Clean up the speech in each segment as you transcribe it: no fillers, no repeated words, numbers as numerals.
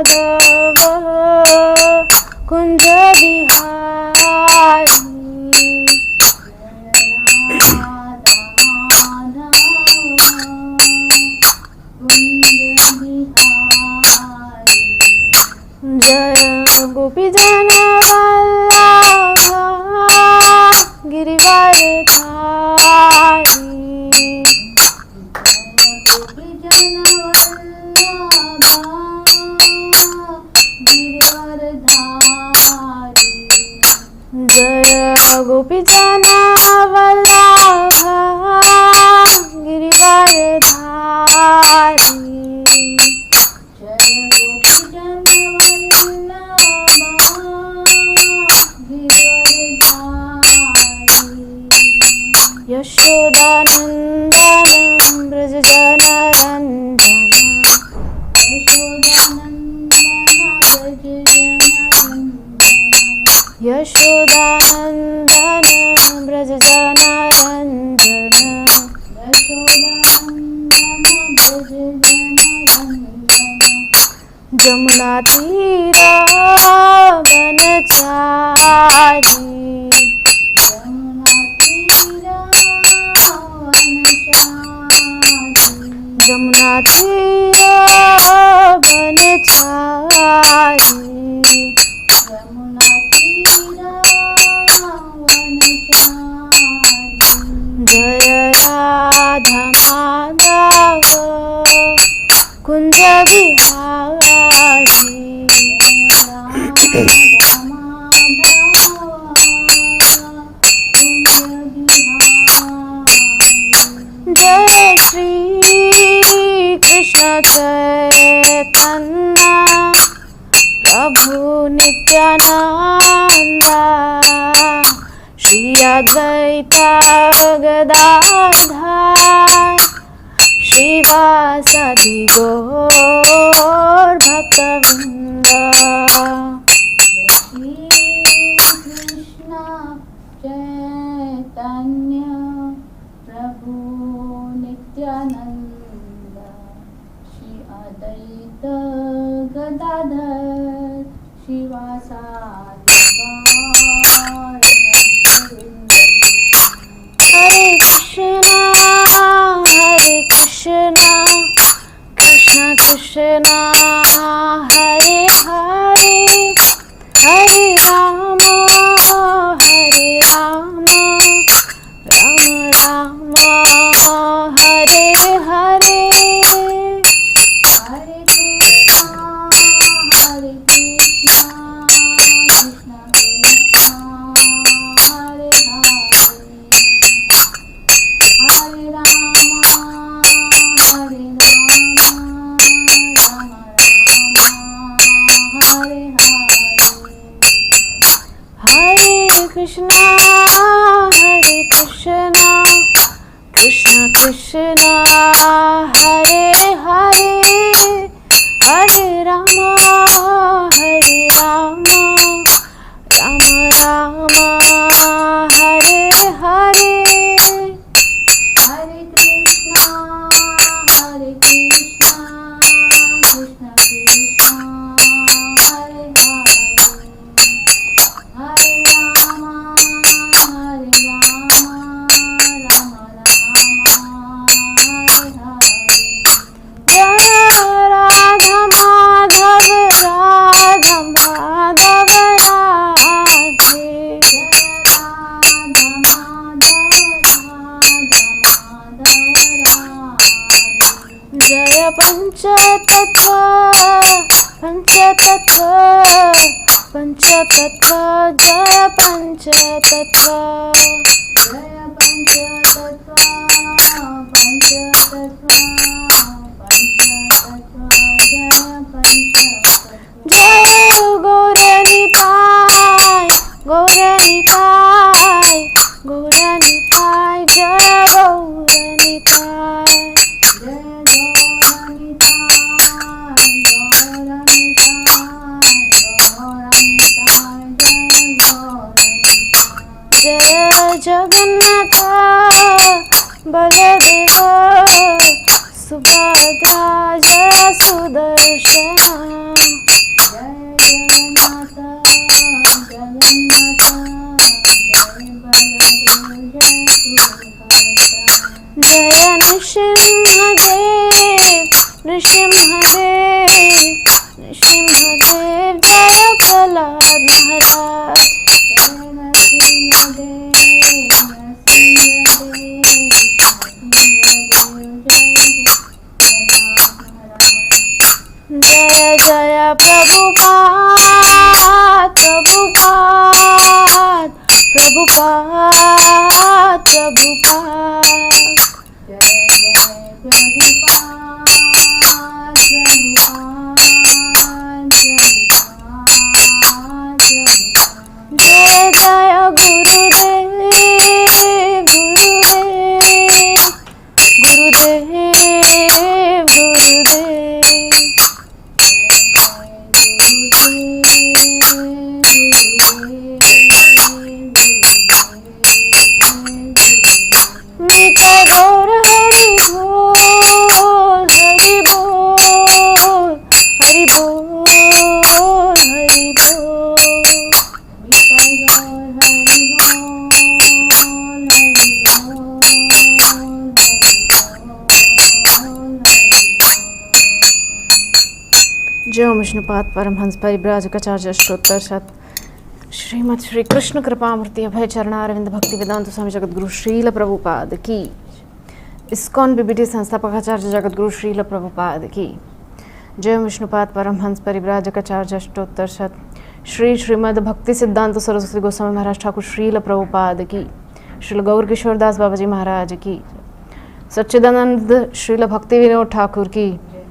माधव कुंज बिहारी। जय गोपी जन वल्लभ गिरिवरधारी। जय गोपी जन वल्लभ गिरिवरधारी। यशोदानन्दनं व्रजजनरञ्जन। यशोदानन्दनं व्रजजनरञ्जन। जमुना तीरा वनचारी। जमुना तीरा वनचारी। जय राधा माधव कुंज बिहारी। जय श्री कृष्ण चैतन्य प्रभु नित्यानंद। श्री अद्वैत गदाधर श्रीवासादि गौर भक्तवृंद। श्री कृष्ण चैतन्य प्रभु नित्यानंद श्री अद्वैत गदाधर श्रीवासादि गौर भक्तवृंद। हरे कृष्णा कृष्ण कृष्ण हरे हरे हरे राम राम राम हरे हरे। हरे कृष्णा कृष्ण कृष्ण हरे हरे हरे राम हरे राम हरे हरे। हरे कृष्णा कृष्ण कृष्ण हरे हरे हरे राम राम राम हरे हरे। हरे कृष्णा कृष्ण कृष्ण हरे हरे हरे राम राम हरे हरे। जय राधा माधव राधा माधव राधे। जय पंचतत्व पंचतत्व पंचतत्व जय पंचतत्व। जय पंचतत्व पंचतत्व पंचतत्व जय पंचतत्व। जय गौरनिताय गौरनिताय गौरनिताय जय गौरनिताय। जय जगन्नाथ बलदेव सुभद्रा जय सुदर्शन। जय नृसिंहदेव नृसिंहदेव नृसिंहदेव जय प्रहलाद महाराज जय जय प्रभुपाद प्रभुपाद प्रभुपाद प्रभुपाद जय जय गुरुदेव गुरुदेव गुरुदेव गुरुदेव मीठा गौर हरि बोल हरि बोल हरि बोल हरि बोल मीठा गौर हरि बोल जय विष्णुपाद परमहंस परिव्राजकाचार्य अष्टोत्तर शत श्रीमद श्री कृष्ण कृपामूर्ति अभय चरणारविंद भक्ति वेदांत स्वामी जगतगुरु श्रील प्रभुपाद की। इस्कॉन बीबीटी संस्थापकाचार्य जगतगुरु श्रील प्रभुपाद की। जय विष्णुपाद परमहंस परिव्राजकाचार्य अष्टोत्तर शत श्रीमद भक्ति सिद्धांत सरस्वती गोस्वामी महाराज ठाकुर श्रील प्रभुपाद की। श्रील गौर किशोरदास बाबा जी महाराज की। सच्चिदानंद श्रील भक्ति विनोद ठाकुर की।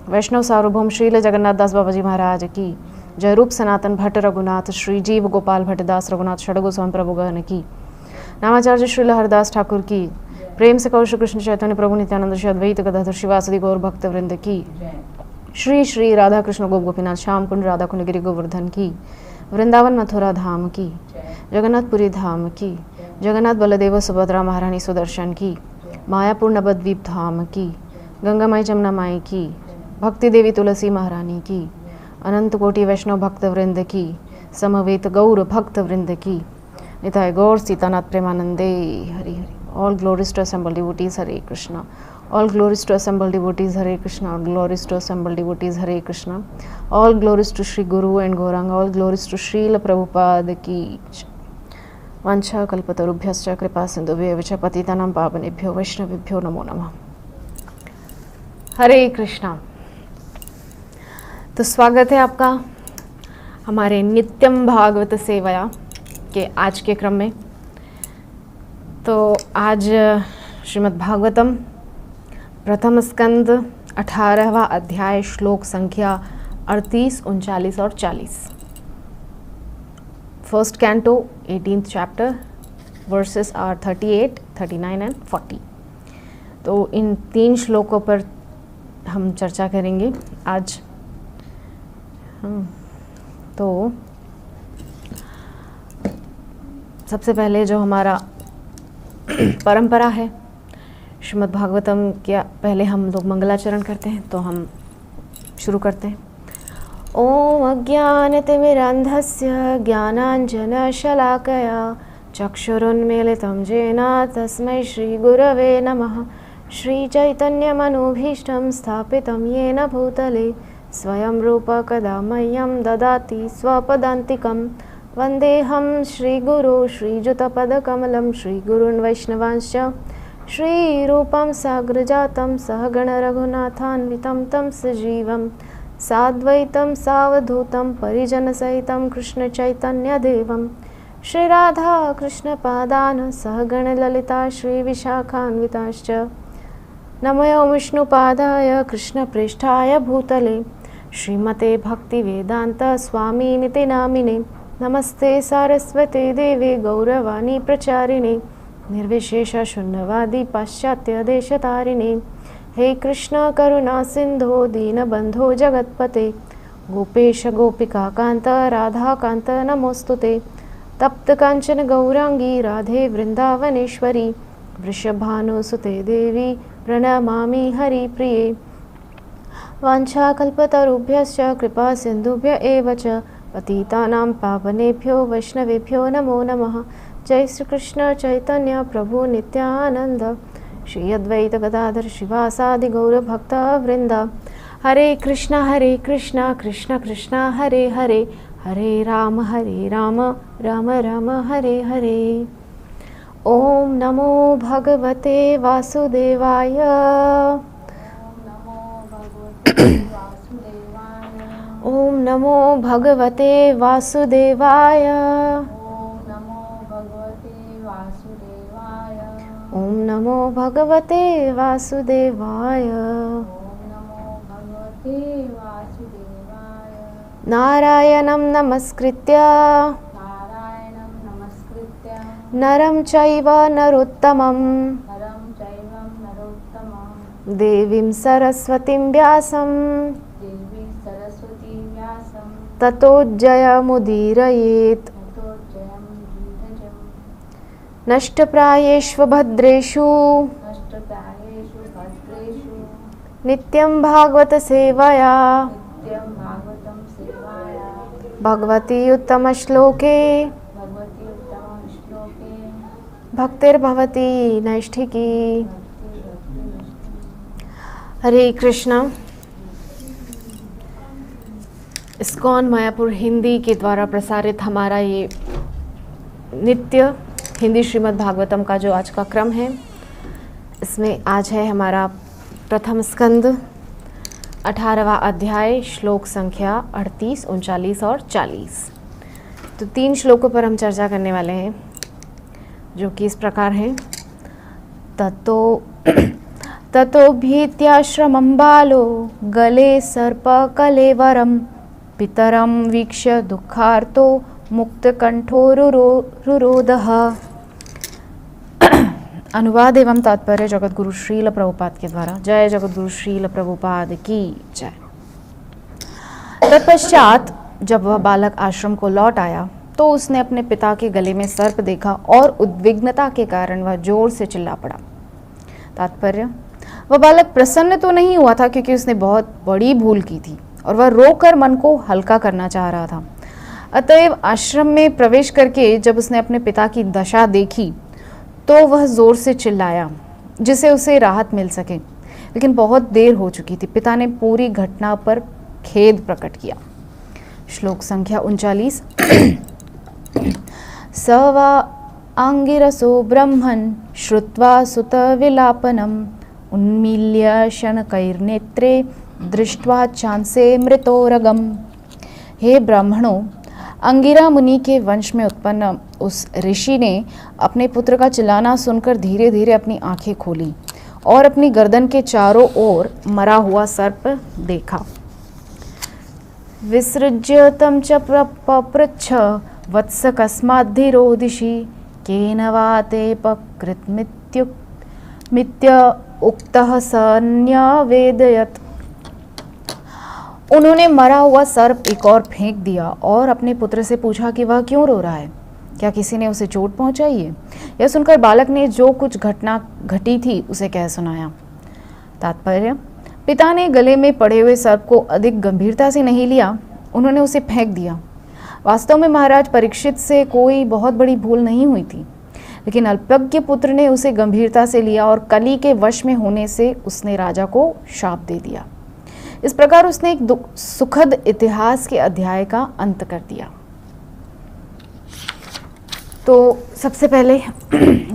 वैष्णव सार्वभौम श्रील जगन्नाथ दास बाबा जी महाराज की। जय रूप सनातन भट्ट रघुनाथ श्री जीव गोपाल भट्टदास रघुनाथ षड गोस्वामी प्रभुगण की। नामाचार्य श्रील हरदास ठाकुर की। प्रेम से कौश कृष्ण चैतन्य प्रभु नित्यानंद श्री अद्वैत गदाधर शिवासदि गौर भक्त वृंद की। श्री श्री राधा कृष्ण गोप गोपीनाथ श्याम कुंड राधा कुंड गिरि गोवर्धन की। वृंदावन मथुरा धाम की। जगन्नाथपुरी धाम की। जगन्नाथ बलदेव सुभद्रा महारानी सुदर्शन की। मायापुर नवद्वीप धाम की। गंगा माई जमुना माई की। भक्ति देवी तुलसी महारानी की। अनंत कोटि वैष्णव भक्त वृंद की। समवेत गौर भक्त वृंद की। निताय गौर सीतानाथ प्रेमानंदे Hari Hari. All glories to assemble devotees Hare Krishna. All glories to assemble devotees Hare Krishna. All glories to assemble devotees Hare Krishna. All glories to Shri Guru and Gauranga. All glories to Srila Prabhupada की। वांछा कल्पतरुभ्यश्च कृपा सिंधुभ्यः च पतितानां पावनेभ्यो वैष्णवेभ्यो नमो नमः। हरे कृष्णा। तो स्वागत है आपका हमारे नित्यम भागवत सेवया के आज के क्रम में। तो आज श्रीमद् भागवतम प्रथम स्कंद 18वां अध्याय श्लोक संख्या 38, 39 और 40। First canto 18th chapter verses are 38, 39 and 40। तो इन 3 श्लोकों पर हम चर्चा करेंगे आज। तो सबसे पहले जो हमारा परंपरा है श्रीमद् भागवतम क्या, पहले हम लोग मंगलाचरण करते हैं। तो हम शुरू करते हैं। ओम अज्ञानतिमिरान्धस्य ज्ञानाञ्जनशलाकया चक्षुरुन्मीलितं येन तस्मै श्रीगुरवे नमः। श्रीचैतन्यमनोभीष्टं स्थापितं येन भूतले स्वयं रूप कदा मह्यं ददाति स्वपदान्तिकं। वन्देऽहं श्रीगुरो श्रीयुतपदकमलं श्रीगुरून् वैष्णवांश्च श्रीरूपं साग्रजातं सहगण रघुनाथान्वितं तं सजीवं साद्वैतं सावधूतं परिजनसहितं कृष्णचैतन्यदेवं श्रीराधा कृष्णपादान् सहगण ललिता श्रीविशाखान्विताश्च। नमो विष्णुपादाय कृष्णप्रेष्ठाय भूतले श्रीमते भक्तिवेदांत स्वामिनिति नामिने। नमस्ते सारस्वते देवे गौरवाणी प्रचारिणे निर्विशेष शून्यवादी पाश्चात्य देशतारिणे। हे कृष्ण करुणा सिंधो दीनबंधो जगत्पते गोपेश गोपिका कांत राधा कांत नमोस्तुते। तप्त कांचन गौरांगी राधे वृंदावनेश्वरी वृषभानुसुते देवी प्रणमामि हरिप्रिये। वाञ्छाकल्पतरुभ्यश्च कृपा सिन्धुभ्य एव च पतितानां पावनेभ्यो वैष्णवेभ्यो नमो नमः। जय श्री कृष्ण चैतन्य प्रभु नित्यानंद, श्री अद्वैत गदाधर शिवासादि गौर भक्त वृंद। हरे कृष्णा कृष्ण कृष्ण हरे हरे, हरे राम राम राम हरे हरे। ओम नमो भगवते वासुदेवाय, ओम नमो भगवते वासुदेवाय, ओम नमो भगवते वासुदेवाय। नारायणं नमस्कृत्य नरं चैव नरोत्तमं, देवीं सरस्वतीं व्यासं ततो जयमुदीरयेत्। नष्टप्रायेषु भद्रेषु नित्यं भागवत सेवया, भगवती उत्तमश्लोके भक्तिर्भवती नैष्ठिकी। हरे कृष्णा। इस्कॉन मायापुर हिंदी के द्वारा प्रसारित हमारा ये नित्य हिंदी श्रीमद् भागवतम का जो आज का क्रम है, इसमें आज है हमारा प्रथम स्कंद 18वां अध्याय, श्लोक संख्या 38, 39 और 40। तो 3 श्लोकों पर हम चर्चा करने वाले हैं, जो कि इस प्रकार हैं। ततो भीत्याश्रमं बालो गले सर्पकलेवरं, पितरं वीक्ष्य दुःखार्तो मुक्तकंठो रुरोधः। अनुवाद एवं तात्पर्य जगतगुरु श्रील प्रभुपाद के द्वारा। जय जगतगुरु श्रील प्रभुपाद की जय। तत्पश्चात जब वह बालक आश्रम को लौट आया तो उसने अपने पिता के गले में सर्प देखा और उद्विग्नता के कारण वह जोर से चिल्ला पड़ा। तात्पर्य, वह बालक प्रसन्न तो नहीं हुआ था क्योंकि उसने बहुत बड़ी भूल की थी और वह रोकर मन को हल्का करना चाह रहा था। अतएव आश्रम में प्रवेश करके जब उसने अपने पिता की दशा देखी तो वह जोर से चिल्लाया जिससे उसे राहत मिल सके, लेकिन बहुत देर हो चुकी थी। पिता ने पूरी घटना पर खेद प्रकट किया। श्लोक संख्या 39। स वा आंगिरसो ब्रह्मन् श्रुत्वा सुत विलापनम् उन्मील्य शनकैर्नेत्रे दृष्ट्वा चांसे मृतोरगम। हे ब्राह्मणों, अंगिरा मुनि के वंश में उत्पन्न उस ऋषि ने अपने पुत्र का चिल्लाना सुनकर धीरे धीरे अपनी आंखें खोली और अपनी गर्दन के चारों ओर मरा हुआ सर्प देखा। विसृज्य तं च पपृच्छ वत्स कस्माद्धीरोदिषि केन वा ते पकृतमित्य उक्तः स न्यवेदयत्। उन्होंने मरा हुआ सर्प एक और फेंक दिया और अपने पुत्र से पूछा कि वह क्यों रो रहा है, क्या किसी ने उसे चोट पहुंचाई है। यह सुनकर बालक ने जो कुछ घटना घटी थी उसे कह सुनाया। तात्पर्य, पिता ने गले में पड़े हुए सर्प को अधिक गंभीरता से नहीं लिया, उन्होंने उसे फेंक दिया। वास्तव में महाराज परीक्षित से कोई बहुत बड़ी भूल नहीं हुई थी, लेकिन अल्पज्ञ पुत्र ने उसे गंभीरता से लिया और कली के वश में होने से उसने राजा को शाप दे दिया। इस प्रकार उसने एक सुखद इतिहास के अध्याय का अंत कर दिया। तो सबसे पहले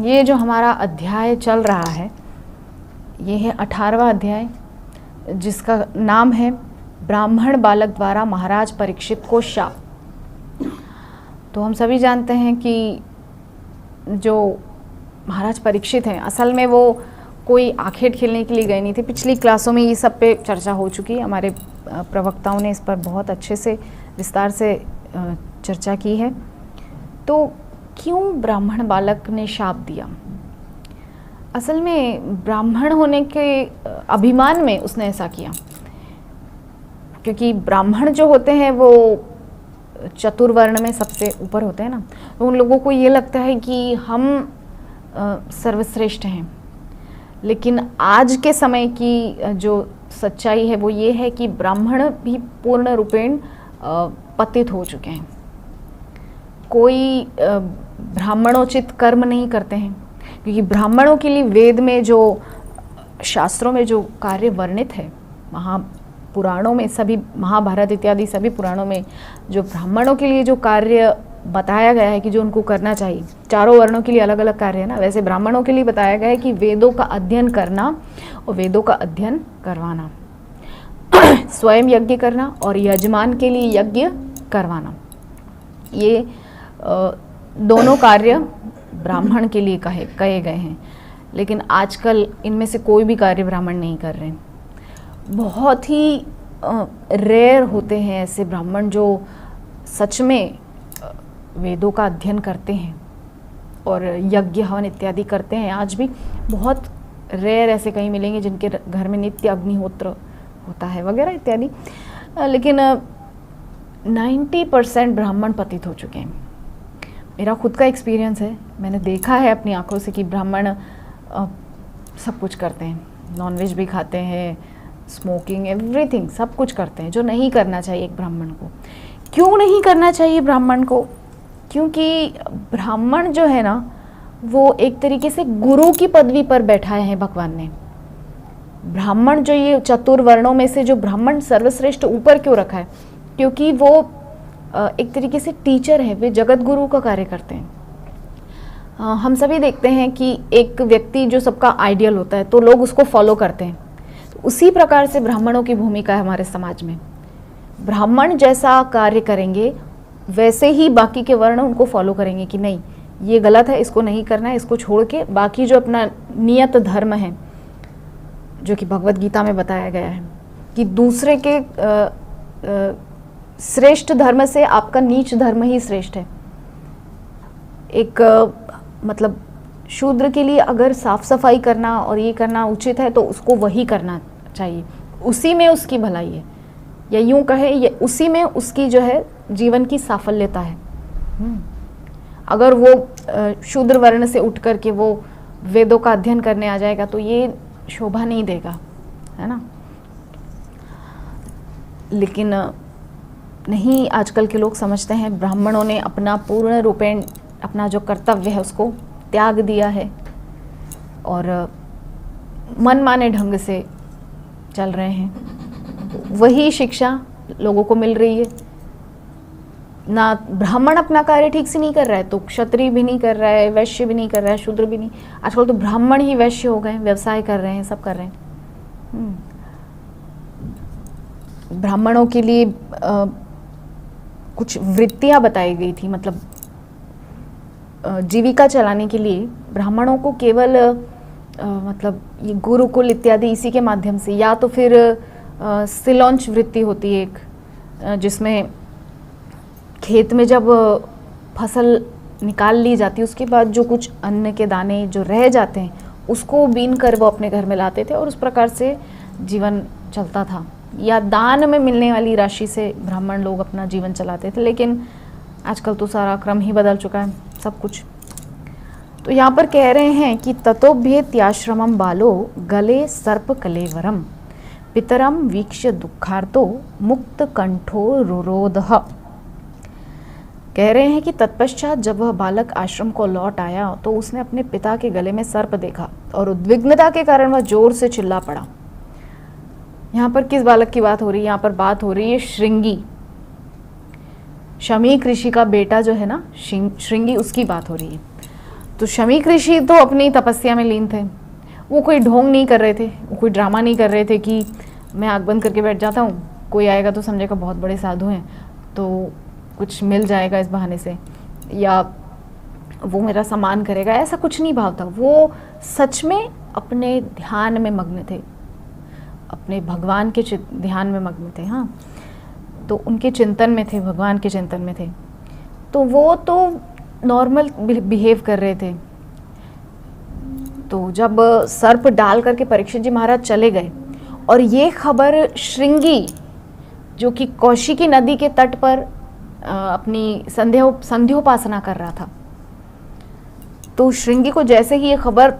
ये जो हमारा अध्याय चल रहा है, ये है 18वां अध्याय, जिसका नाम है ब्राह्मण बालक द्वारा महाराज परीक्षित को शाप। तो हम सभी जानते हैं कि जो महाराज परीक्षित हैं, असल में वो कोई आखेट खेलने के लिए गए नहीं थे। पिछली क्लासों में ये सब पे चर्चा हो चुकी है, हमारे प्रवक्ताओं ने इस पर बहुत अच्छे से विस्तार से चर्चा की है। तो क्यों ब्राह्मण बालक ने शाप दिया? असल में ब्राह्मण होने के अभिमान में उसने ऐसा किया, क्योंकि ब्राह्मण जो होते हैं वो चतुर्वर्ण में सबसे ऊपर होते हैं ना, तो उन लोगों को ये लगता है कि हम सर्वश्रेष्ठ हैं। लेकिन आज के समय की जो सच्चाई है वो ये है कि ब्राह्मण भी पूर्ण रूपेण पतित हो चुके हैं। कोई ब्राह्मणोचित कर्म नहीं करते हैं, क्योंकि ब्राह्मणों के लिए वेद में जो शास्त्रों में जो कार्य वर्णित है, महापुराणों में, सभी महाभारत इत्यादि सभी पुराणों में जो ब्राह्मणों के लिए जो कार्य बताया गया है कि जो उनको करना चाहिए, चारों वर्णों के लिए अलग अलग कार्य है ना, वैसे ब्राह्मणों के लिए बताया गया है कि वेदों का अध्ययन करना और वेदों का अध्ययन करवाना, स्वयं यज्ञ करना और यजमान के लिए यज्ञ करवाना, ये दोनों कार्य ब्राह्मण के लिए कहे गए हैं। लेकिन आजकल इनमें से कोई भी कार्य ब्राह्मण नहीं कर रहे हैं। बहुत ही रेयर होते हैं ऐसे ब्राह्मण जो सच में वेदों का अध्ययन करते हैं और यज्ञ हवन इत्यादि करते हैं। आज भी बहुत रेयर ऐसे कहीं मिलेंगे जिनके घर में नित्य अग्निहोत्र होता है वगैरह इत्यादि, लेकिन 90% ब्राह्मण पतित हो चुके हैं। मेरा खुद का एक्सपीरियंस है, मैंने देखा है अपनी आंखों से कि ब्राह्मण सब कुछ करते हैं, नॉनवेज भी खाते हैं, स्मोकिंग, एवरीथिंग, सब कुछ करते हैं जो नहीं करना चाहिए एक ब्राह्मण को। क्यों नहीं करना चाहिए ब्राह्मण को? क्योंकि ब्राह्मण जो है ना, वो एक तरीके से गुरु की पदवी पर बैठाए हैं भगवान ने। ब्राह्मण जो, ये चतुर्वर्णों में से जो ब्राह्मण सर्वश्रेष्ठ ऊपर क्यों रखा है? क्योंकि वो एक तरीके से टीचर है, वे जगत गुरु का कार्य करते हैं। हम सभी देखते हैं कि एक व्यक्ति जो सबका आइडियल होता है तो लोग उसको फॉलो करते हैं, तो उसी प्रकार से ब्राह्मणों की भूमिका है हमारे समाज में। ब्राह्मण जैसा कार्य करेंगे वैसे ही बाकी के वर्ण उनको फॉलो करेंगे कि नहीं ये गलत है, इसको नहीं करना है, इसको छोड़ के बाकी जो अपना नियत धर्म है, जो कि भगवत गीता में बताया गया है कि दूसरे के श्रेष्ठ धर्म से आपका नीच धर्म ही श्रेष्ठ है। एक मतलब शूद्र के लिए अगर साफ सफाई करना और ये करना उचित है तो उसको वही करना चाहिए, उसी में उसकी भलाई है, या यूं कहे ये उसी में उसकी जो है जीवन की साफल्यता है। अगर वो शूद्र वर्ण से उठ करके वो वेदों का अध्ययन करने आ जाएगा तो ये शोभा नहीं देगा, है ना। लेकिन नहीं, आजकल के लोग समझते हैं ब्राह्मणों ने अपना पूर्ण रूपेण अपना जो कर्तव्य है उसको त्याग दिया है और मनमाने ढंग से चल रहे हैं। वही शिक्षा लोगों को मिल रही है ना। ब्राह्मण अपना कार्य ठीक से नहीं कर रहा है तो क्षत्रिय भी नहीं कर रहा है, वैश्य भी नहीं कर रहा है, शूद्र भी नहीं। आजकल तो ब्राह्मण ही वैश्य हो गए, व्यवसाय कर रहे हैं, सब कर रहे हैं। ब्राह्मणों के लिए कुछ वृत्तियां बताई गई थी, मतलब जीविका चलाने के लिए ब्राह्मणों को केवल मतलब ये गुरुकुल इत्यादि इसी के माध्यम से, या तो फिर सिलौंच वृत्ति होती है एक, जिसमें खेत में जब फसल निकाल ली जाती है उसके बाद जो कुछ अन्न के दाने जो रह जाते हैं उसको बीन कर वो अपने घर में लाते थे और उस प्रकार से जीवन चलता था, या दान में मिलने वाली राशि से ब्राह्मण लोग अपना जीवन चलाते थे। लेकिन आजकल तो सारा क्रम ही बदल चुका है सब कुछ। तो यहाँ पर कह रहे हैं कि ततोभ्येत्याश्रमं बालो गले सर्प कलेवरम पितरम वीक्ष्य दुखार्तो मुक्त कंठो रुरोधः। कह रहे हैं कि तत्पश्चात जब वह बालक आश्रम को लौट आया तो उसने अपने पिता के गले में सर्प देखा और उद्विग्नता के कारण वह जोर से चिल्ला पड़ा। यहाँ पर किस बालक की बात हो रही है? यहाँ पर बात हो रही है श्रृंगी, शमीक ऋषि का बेटा जो है ना श्रृंगी, उसकी बात हो रही है। तो शमीक ऋषि तो अपनी तपस्या में लीन थे, वो कोई ढोंग नहीं कर रहे थे, वो कोई ड्रामा नहीं कर रहे थे कि मैं आँख बंद करके बैठ जाता हूँ, कोई आएगा तो समझेगा बहुत बड़े साधु हैं तो कुछ मिल जाएगा इस बहाने से, या वो मेरा सम्मान करेगा, ऐसा कुछ नहीं भाव था। वो सच में अपने ध्यान में मग्न थे, अपने भगवान के ध्यान में मग्न थे। हाँ, तो उनके चिंतन में थे, भगवान के चिंतन में थे। तो वो तो नॉर्मल बिहेव कर रहे थे। तो जब सर्प डाल करके परीक्षित जी महाराज चले गए और ये खबर श्रृंगी जो कि कौशिकी नदी के तट पर अपनी संध्योपासना कर रहा था, तो श्रृंगी को जैसे ही ये खबर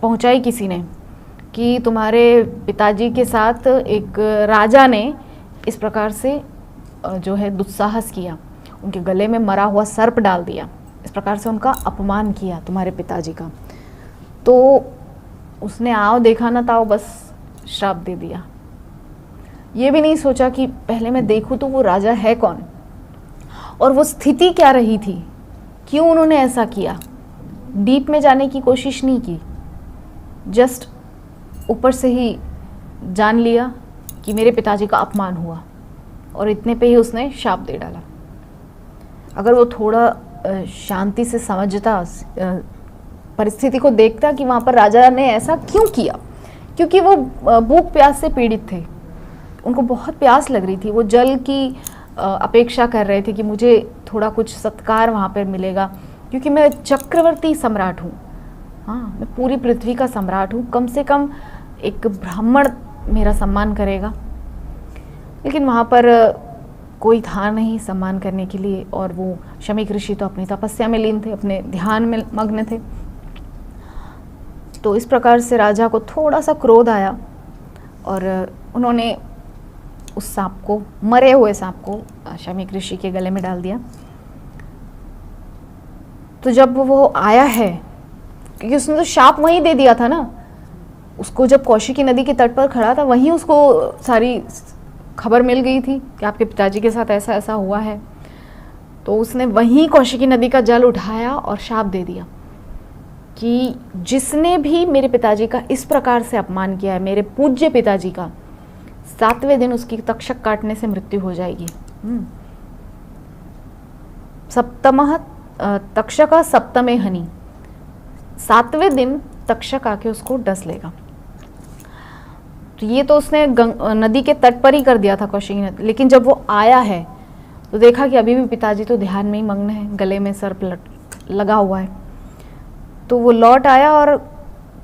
पहुंचाई किसी ने कि तुम्हारे पिताजी के साथ एक राजा ने इस प्रकार से जो है दुस्साहस किया, उनके गले में मरा हुआ सर्प डाल दिया, इस प्रकार से उनका अपमान किया तुम्हारे पिताजी का। तो उसने आओ देखा ना ताओ बस श्राप दे दिया। ये भी नहीं सोचा कि पहले मैं देखूं तो वो राजा है कौन और वो स्थिति क्या रही थी, क्यों उन्होंने ऐसा किया। डीप में जाने की कोशिश नहीं की, जस्ट ऊपर से ही जान लिया कि मेरे पिताजी का अपमान हुआ और इतने पे ही उसने शाप दे डाला। अगर वो थोड़ा शांति से समझता, परिस्थिति को देखता कि वहाँ पर राजा ने ऐसा क्यों किया, क्योंकि वो भूख प्यास से पीड़ित थे, उनको बहुत प्यास लग रही थी, वो जल की अपेक्षा कर रहे थे कि मुझे थोड़ा कुछ सत्कार वहाँ पर मिलेगा, क्योंकि मैं चक्रवर्ती सम्राट हूँ, हाँ मैं पूरी पृथ्वी का सम्राट हूँ, कम से कम एक ब्राह्मण मेरा सम्मान करेगा। लेकिन वहाँ पर कोई था नहीं सम्मान करने के लिए, और वो शमीक ऋषि तो अपनी तपस्या में लीन थे, अपने ध्यान में मग्न थे। तो इस प्रकार से राजा को थोड़ा सा क्रोध आया और उन्होंने उस सांप को, मरे हुए सांप को शमीक ऋषि के गले में डाल दिया। तो जब वो आया है, क्योंकि उसने तो शाप वहीं दे दिया था ना, उसको जब कौशिकी नदी के तट पर खड़ा था वहीं उसको सारी खबर मिल गई थी कि आपके पिताजी के साथ ऐसा ऐसा हुआ है। तो उसने वहीं कौशिकी नदी का जल उठाया और शाप दे दिया कि जिसने भी मेरे पिताजी का इस प्रकार से अपमान किया है, मेरे पूज्य पिताजी का, 7वें दिन उसकी तक्षक काटने से मृत्यु हो जाएगी। सप्तमः तक्षक सप्तमे हनि, 7वें दिन तक्षक आके उसको डस लेगा। तो ये तो उसने नदी के तट पर ही कर दिया था कौशिकी नदी, लेकिन जब वो आया है तो देखा कि अभी भी पिताजी तो ध्यान में ही मग्न है, गले में सर्प लगा हुआ है। तो वो लौट आया और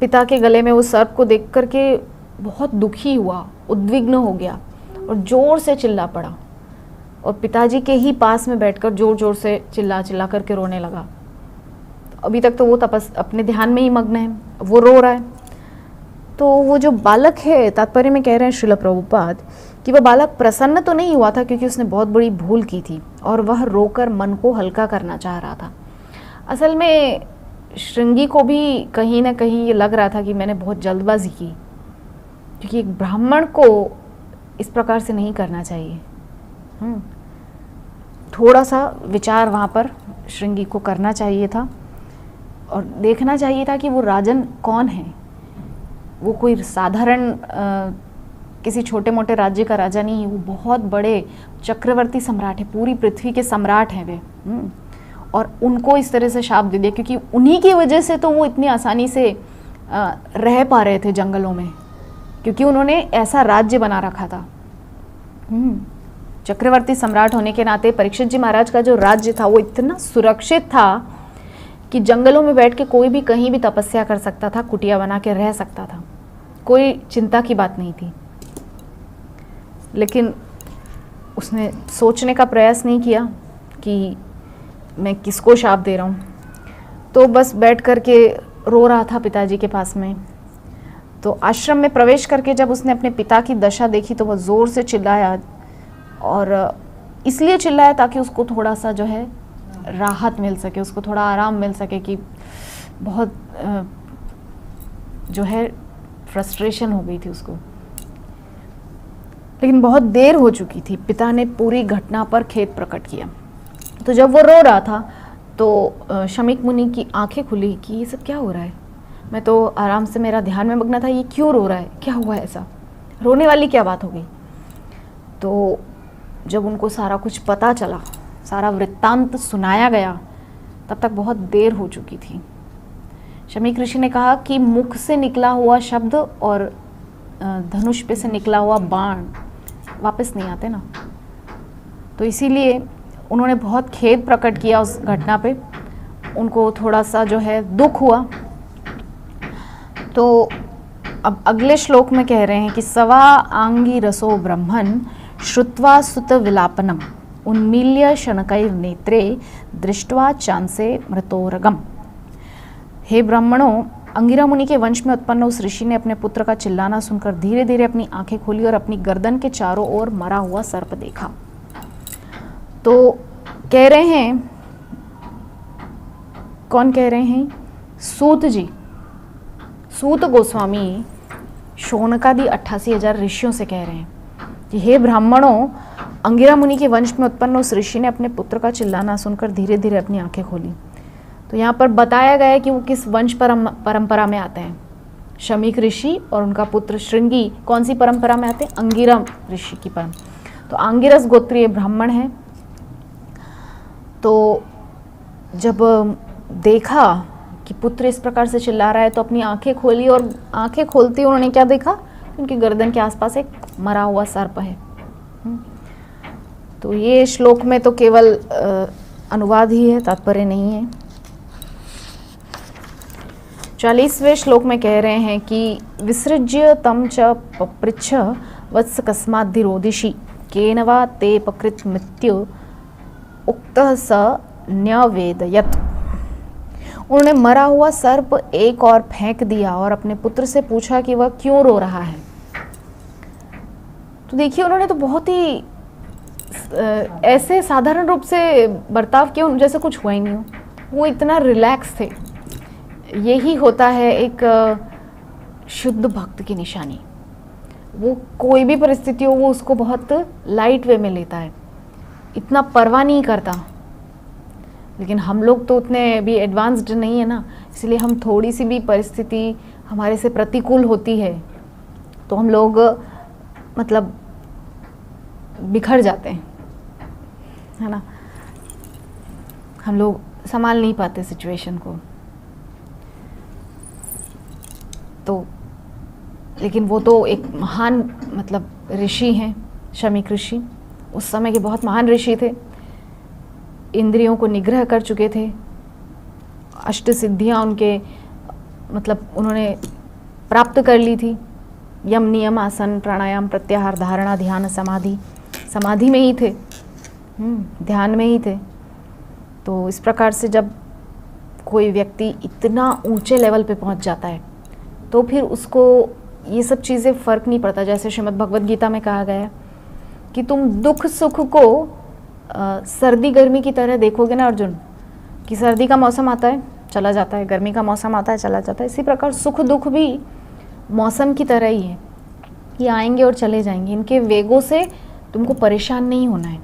पिता के गले में वो सर्प को देख करके बहुत दुखी हुआ, उद्विग्न हो गया और जोर से चिल्ला पड़ा, और पिताजी के ही पास में बैठकर जोर जोर से चिल्ला चिल्ला करके रोने लगा। अभी तक तो वो अपने ध्यान में ही मग्न है, वो रो रहा है। तो वो जो बालक है, तात्पर्य में कह रहे हैं श्रील प्रभुपाद कि वह बालक प्रसन्न तो नहीं हुआ था, क्योंकि उसने बहुत बड़ी भूल की थी और वह रोकर मन को हल्का करना चाह रहा था। असल में श्रृंगी को भी कहीं ना कहीं ये लग रहा था कि मैंने बहुत जल्दबाजी की, क्योंकि एक ब्राह्मण को इस प्रकार से नहीं करना चाहिए। थोड़ा सा विचार वहाँ पर श्रृंगी को करना चाहिए था और देखना चाहिए था कि वो राजन कौन है। वो कोई साधारण किसी छोटे मोटे राज्य का राजा नहीं है, वो बहुत बड़े चक्रवर्ती सम्राट है, पूरी पृथ्वी के सम्राट हैं वे। और उनको इस तरह से शाप दे दिया, क्योंकि उन्हीं की वजह से तो वो इतनी आसानी से रह पा रहे थे जंगलों में, क्योंकि उन्होंने ऐसा राज्य बना रखा था। चक्रवर्ती सम्राट होने के नाते परीक्षित जी महाराज का जो राज्य था वो इतना सुरक्षित था कि जंगलों में बैठ के कोई भी कहीं भी तपस्या कर सकता था, कुटिया बना के रह सकता था, कोई चिंता की बात नहीं थी। लेकिन उसने सोचने का प्रयास नहीं किया कि मैं किसको शाप दे रहा हूँ, तो बस बैठ कर के रो रहा था पिताजी के पास में। तो आश्रम में प्रवेश करके जब उसने अपने पिता की दशा देखी तो वह ज़ोर से चिल्लाया, और इसलिए चिल्लाया ताकि उसको थोड़ा सा जो है राहत मिल सके, उसको थोड़ा आराम मिल सके कि बहुत जो है फ्रस्ट्रेशन हो गई थी उसको। लेकिन बहुत देर हो चुकी थी। पिता ने पूरी घटना पर खेद प्रकट किया। तो जब वो रो रहा था तो शमीक मुनि की आंखें खुली कि ये सब क्या हो रहा है, मैं तो आराम से मेरा ध्यान में मग्न था, ये क्यों रो रहा है, क्या हुआ ऐसा, रोने वाली क्या बात हो गई। तो जब उनको सारा कुछ पता चला, सारा वृत्तांत सुनाया गया, तब तक बहुत देर हो चुकी थी। शमीक ऋषि ने कहा कि मुख से निकला हुआ शब्द और धनुष पे से निकला हुआ बाण वापस नहीं आते ना, तो इसीलिए उन्होंने बहुत खेद प्रकट किया उस घटना पे। उनको थोड़ा सा जो है दुख हुआ। तो अब अगले श्लोक में कह रहे हैं कि सवा आंगी रसो ब्रह्मन् श्रुत्वा सुत विलापनम उन्मील्य शनकैर नेत्रे दृष्ट्वा चांसे मृतोरगम। हे ब्राह्मणों, अंगिरा मुनि के वंश में उत्पन्न उस ऋषि ने अपने पुत्र का चिल्लाना सुनकर धीरे धीरे अपनी आंखें खोली और अपनी गर्दन के चारों ओर मरा हुआ सर्प देखा। तो कह रहे हैं, कौन कह रहे हैं? सूत जी, सूत गोस्वामी शौनकादि 88,000 ऋषियों से कह रहे हैं कि हे ब्राह्मणों, अंगिरा मुनि के वंश में उत्पन्न उस ऋषि ने अपने पुत्र का चिल्लाना सुनकर धीरे धीरे अपनी आंखें खोली। तो यहाँ पर बताया गया है कि वो किस वंश परंपरा में आते हैं। शमीक ऋषि और उनका पुत्र श्रृंगी कौन सी परंपरा में आते हैं? अंगिरा ऋषि की परंपरा। तो आंगिरस गोत्रीय ब्राह्मण हैं। तो जब देखा कि पुत्र इस प्रकार से चिल्ला रहा है तो अपनी आंखें खोली, और आंखें खोलते उन्होंने क्या देखा? उनकी गर्दन के आसपास एक मरा हुआ सर्प है। तो ये श्लोक में तो केवल अनुवाद ही है, तात्पर्य नहीं है। 40वें श्लोक में कह रहे हैं कि विसृज्य तम च पपृच्छ वत्स कस्माद्धिरोदिषि केन वा ते पकृत मृत्यु उक्तः स न्यवेदयत्। उन्होंने मरा हुआ सर्प एक और फेंक दिया और अपने पुत्र से पूछा कि वह क्यों रो रहा है। तो देखिए, उन्होंने तो बहुत ही ऐसे साधारण रूप से बर्ताव किया जैसे कुछ हुआ ही नहीं हो। वो इतना रिलैक्स थे। यही होता है एक शुद्ध भक्त की निशानी। वो कोई भी परिस्थिति हो वो उसको बहुत लाइट वे में लेता है, इतना परवाह नहीं करता। लेकिन हम लोग तो उतने भी एडवांस्ड नहीं है ना, इसलिए हम थोड़ी सी भी परिस्थिति हमारे से प्रतिकूल होती है तो हम लोग मतलब बिखर जाते हैं, है ना। हम लोग संभाल नहीं पाते सिचुएशन को। तो लेकिन वो तो एक महान मतलब ऋषि हैं, शमीक ऋषि। उस समय के बहुत महान ऋषि थे, इंद्रियों को निग्रह कर चुके थे, अष्ट सिद्धियां उनके मतलब उन्होंने प्राप्त कर ली थी। यम, नियम, आसन, प्राणायाम, प्रत्याहार, धारणा, ध्यान, समाधि, समाधि में ही थे, ध्यान में ही थे। तो इस प्रकार से जब कोई व्यक्ति इतना ऊंचे लेवल पे पहुंच जाता है तो फिर उसको ये सब चीज़ें फ़र्क नहीं पड़ता। जैसे श्रीमद् भगवद गीता में कहा गया कि तुम दुख सुख को सर्दी गर्मी की तरह देखोगे ना अर्जुन, कि सर्दी का मौसम आता है चला जाता है, गर्मी का मौसम आता है चला जाता है। इसी प्रकार सुख दुख भी मौसम की तरह ही है, ये आएंगे और चले जाएंगे। इनके वेगों से तुमको परेशान नहीं होना है,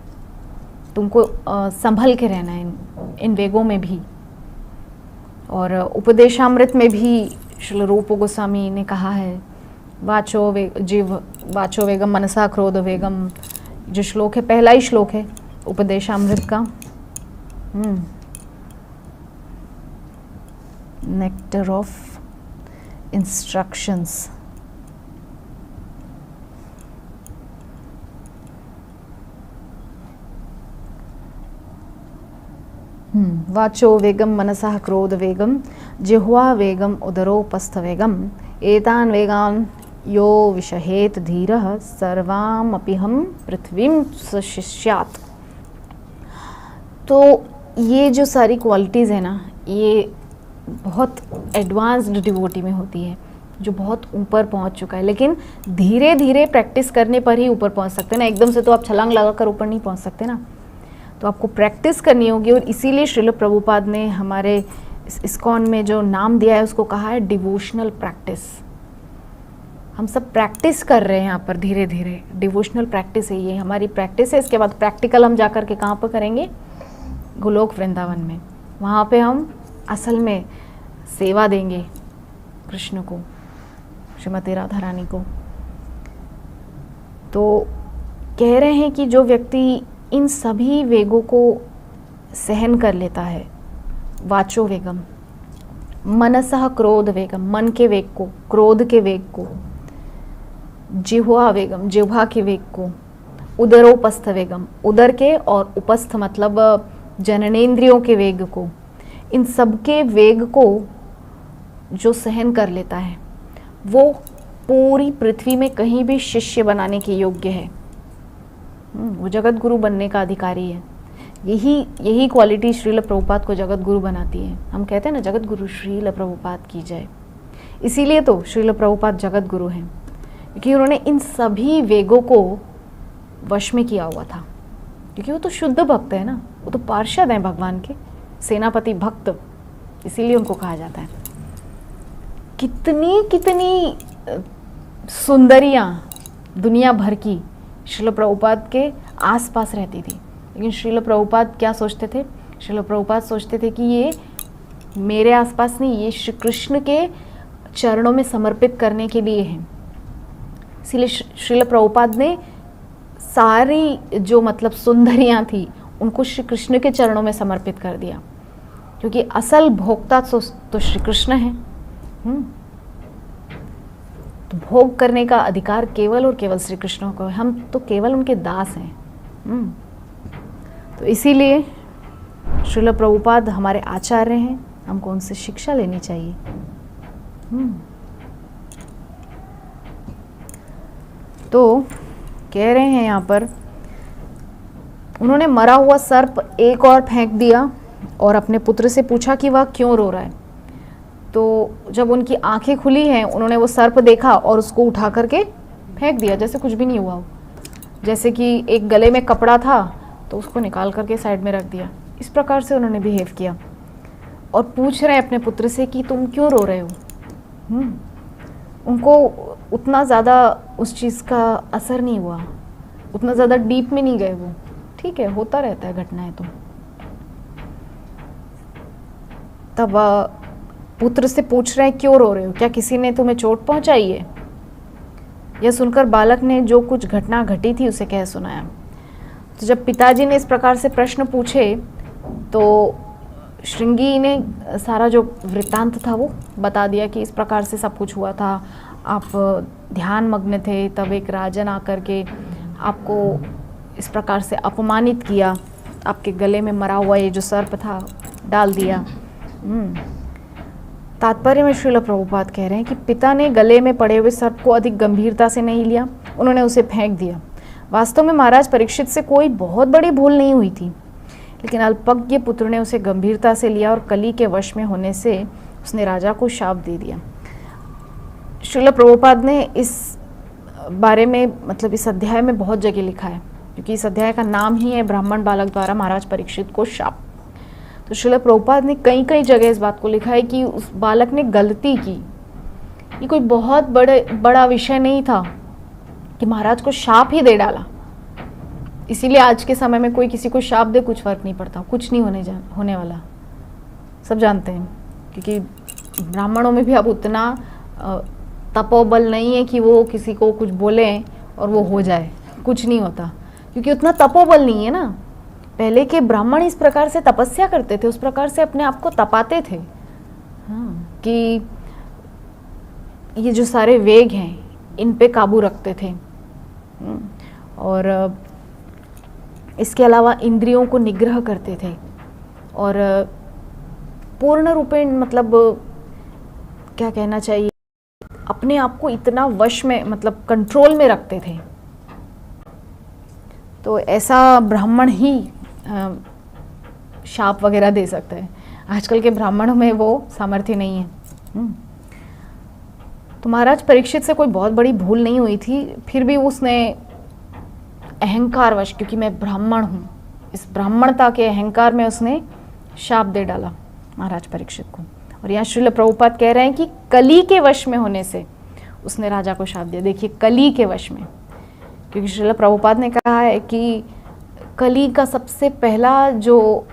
तुमको संभल के रहना है इन वेगों में भी। और उपदेशामृत में भी श्रील रूप गोस्वामी ने कहा है, वाचो वेगम मनसा क्रोध वेगम, जो श्लोक है पहला ही श्लोक है उपदेशामृत का। Nectar of instructions. वाचो वेगम मनसः क्रोध वेगम जिह्वा वेगम उदरोपस्थ वेगम एतान वेगान यो विषहेत धीरः सर्वामपि हम पृथ्वीं सशिष्यात्। तो ये जो सारी क्वालिटीज़ है ना, ये बहुत एडवांस्ड डिवोटी में होती है, जो बहुत ऊपर पहुंच चुका है। लेकिन धीरे धीरे प्रैक्टिस करने पर ही ऊपर पहुंच सकते हैं ना, एकदम से तो आप छलांग लगाकर ऊपर नहीं पहुंच सकते ना। तो आपको प्रैक्टिस करनी होगी। और इसीलिए श्रील प्रभुपाद ने हमारे इस्कॉन में जो नाम दिया है उसको कहा है डिवोशनल प्रैक्टिस। हम सब प्रैक्टिस कर रहे हैं यहाँ पर धीरे धीरे, डिवोशनल प्रैक्टिस है, ये हमारी प्रैक्टिस है। इसके बाद प्रैक्टिकल हम जाकर के कहाँ पर करेंगे? गोलोक वृंदावन में। वहाँ पे हम असल में सेवा देंगे कृष्ण को, श्रीमती राधा रानी को। तो कह रहे हैं कि जो व्यक्ति इन सभी वेगों को सहन कर लेता है, वाचो वेगम, मनसः क्रोध वेगम, मन के वेग को, क्रोध के वेग को, जिह्वा वेगम, जिह्वा के वेग को, उदरोपस्थ वेगम, उदर के और उपस्थ मतलब जननेंद्रियों के वेग को, इन सबके वेग को जो सहन कर लेता है वो पूरी पृथ्वी में कहीं भी शिष्य बनाने के योग्य है। वो जगत गुरु बनने का अधिकारी है। यही क्वालिटी श्रील प्रभुपाद को जगत गुरु बनाती है। हम कहते हैं ना, जगत गुरु श्रील प्रभुपाद की जय। इसीलिए तो श्रील प्रभुपाद जगत गुरु हैं, क्योंकि उन्होंने इन सभी वेगों को वश में किया हुआ था। क्योंकि वो तो शुद्ध भक्त है ना, वो तो पार्षद हैं भगवान के, सेनापति भक्त, इसीलिए उनको कहा जाता है। कितनी कितनी सुंदरियाँ दुनिया भर की श्रील प्रभुपाद के आसपास रहती थी, लेकिन श्रील प्रभुपाद क्या सोचते थे? श्रील प्रभुपाद सोचते थे कि ये मेरे आसपास नहीं, ये श्री कृष्ण के चरणों में समर्पित करने के लिए है। इसलिए श्रील प्रभुपाद ने सारी जो मतलब सुंदरियाँ थी उनको श्री कृष्ण के चरणों में समर्पित कर दिया, क्योंकि असल भोक्ता तो श्री कृष्ण है। तो भोग करने का अधिकार केवल और केवल श्री कृष्ण को है, हम तो केवल उनके दास हैं। तो इसीलिए श्रील प्रभुपाद हमारे आचार्य हैं, हमको उनसे शिक्षा लेनी चाहिए। तो कह रहे हैं यहाँ पर, उन्होंने मरा हुआ सर्प एक और फेंक दिया और अपने पुत्र से पूछा कि वह क्यों रो रहा है। तो जब उनकी आंखें खुली हैं, उन्होंने वो सर्प देखा और उसको उठा करके फेंक दिया, जैसे कुछ भी नहीं हुआ हो। जैसे कि एक गले में कपड़ा था तो उसको निकाल करके साइड में रख दिया, इस प्रकार से उन्होंने बिहेव किया। और पूछ रहे हैं अपने पुत्र से कि तुम क्यों रो रहे हो। उनको उतना ज़्यादा उस चीज़ का असर नहीं हुआ, उतना ज़्यादा डीप में नहीं गए वो। ठीक है, होता रहता है घटनाएं। तो तब पुत्र से पूछ रहे हैं क्यों रो रहे हो, क्या किसी ने तुम्हें चोट पहुंचाई है? यह सुनकर बालक ने जो कुछ घटना घटी थी उसे कह सुनाया। तो जब पिताजी ने इस प्रकार से प्रश्न पूछे तो श्रृंगी ने सारा जो वृत्तांत था वो बता दिया कि इस प्रकार से सब कुछ हुआ था, आप ध्यान मग्न थे, तब एक राजन आकर के आपको इस प्रकार से अपमानित किया, आपके गले में मरा हुआ ये जो सर्प था डाल दिया। तात्पर्य में श्रील प्रभुपाद कह रहे हैं कि पिता ने गले में पड़े हुए सर्प को अधिक गंभीरता से नहीं लिया, उन्होंने उसे फेंक दिया। वास्तव में महाराज परीक्षित से कोई बहुत बड़ी भूल नहीं हुई थी, लेकिन अल्पज्ञ पुत्र ने उसे गंभीरता से लिया और कली के वश में होने से उसने राजा को शाप दे दिया। श्रील प्रभुपाद ने इस बारे में मतलब इस अध्याय में बहुत जगह लिखा है, क्योंकि इस अध्याय का नाम ही है ब्राह्मण बालक द्वारा महाराज परीक्षित को शाप। तो श्रील प्रभुपाद ने कई कई जगह इस बात को लिखा है कि उस बालक ने गलती की। ये कोई बहुत बड़ा विषय नहीं था कि महाराज को शाप ही दे डाला। इसीलिए आज के समय में कोई किसी को शाप दे कुछ फर्क नहीं पड़ता, कुछ नहीं होने वाला, सब जानते हैं। क्योंकि ब्राह्मणों में भी अब उतना तपोबल नहीं है कि वो किसी को कुछ बोलें और वो हो जाए, कुछ नहीं होता, क्योंकि उतना तपोबल नहीं है ना। पहले के ब्राह्मण इस प्रकार से तपस्या करते थे, उस प्रकार से अपने आप को तपाते थे। कि ये जो सारे वेग हैं इन पे काबू रखते थे। और इसके अलावा इंद्रियों को निग्रह करते थे और पूर्ण रूपेण मतलब क्या कहना चाहिए, अपने आप को इतना वश में मतलब कंट्रोल में रखते थे। तो ऐसा ब्राह्मण ही शाप वगैरह दे सकता है। आजकल के ब्राह्मणों में वो सामर्थ्य नहीं है। तो महाराज परीक्षित से कोई बहुत बड़ी भूल नहीं हुई थी, फिर भी उसने अहंकारवश, क्योंकि मैं ब्राह्मण हूँ, इस ब्राह्मणता के अहंकार में उसने शाप दे डाला महाराज परीक्षित को। और यहाँ श्रील प्रभुपाद कह रहे हैं कि कली के वश में होने से उसने राजा को शाप दिया। देखिए, कली के वश में, क्योंकि श्रील प्रभुपाद ने कहा है कि कली का सबसे पहला जो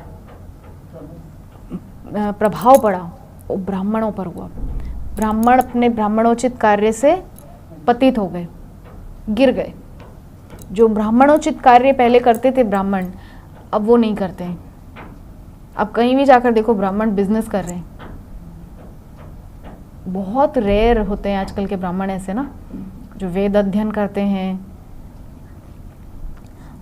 प्रभाव पड़ा वो ब्राह्मणों पर हुआ। ब्राह्मण अपने ब्राह्मणोचित कार्य से पतित हो गए, गिर गए। जो ब्राह्मणोचित कार्य पहले करते थे ब्राह्मण, अब वो नहीं करते हैं। अब कहीं भी जाकर देखो ब्राह्मण बिजनेस कर रहे हैं। बहुत रेयर होते हैं आजकल के ब्राह्मण ऐसे ना, जो वेद अध्ययन करते हैं।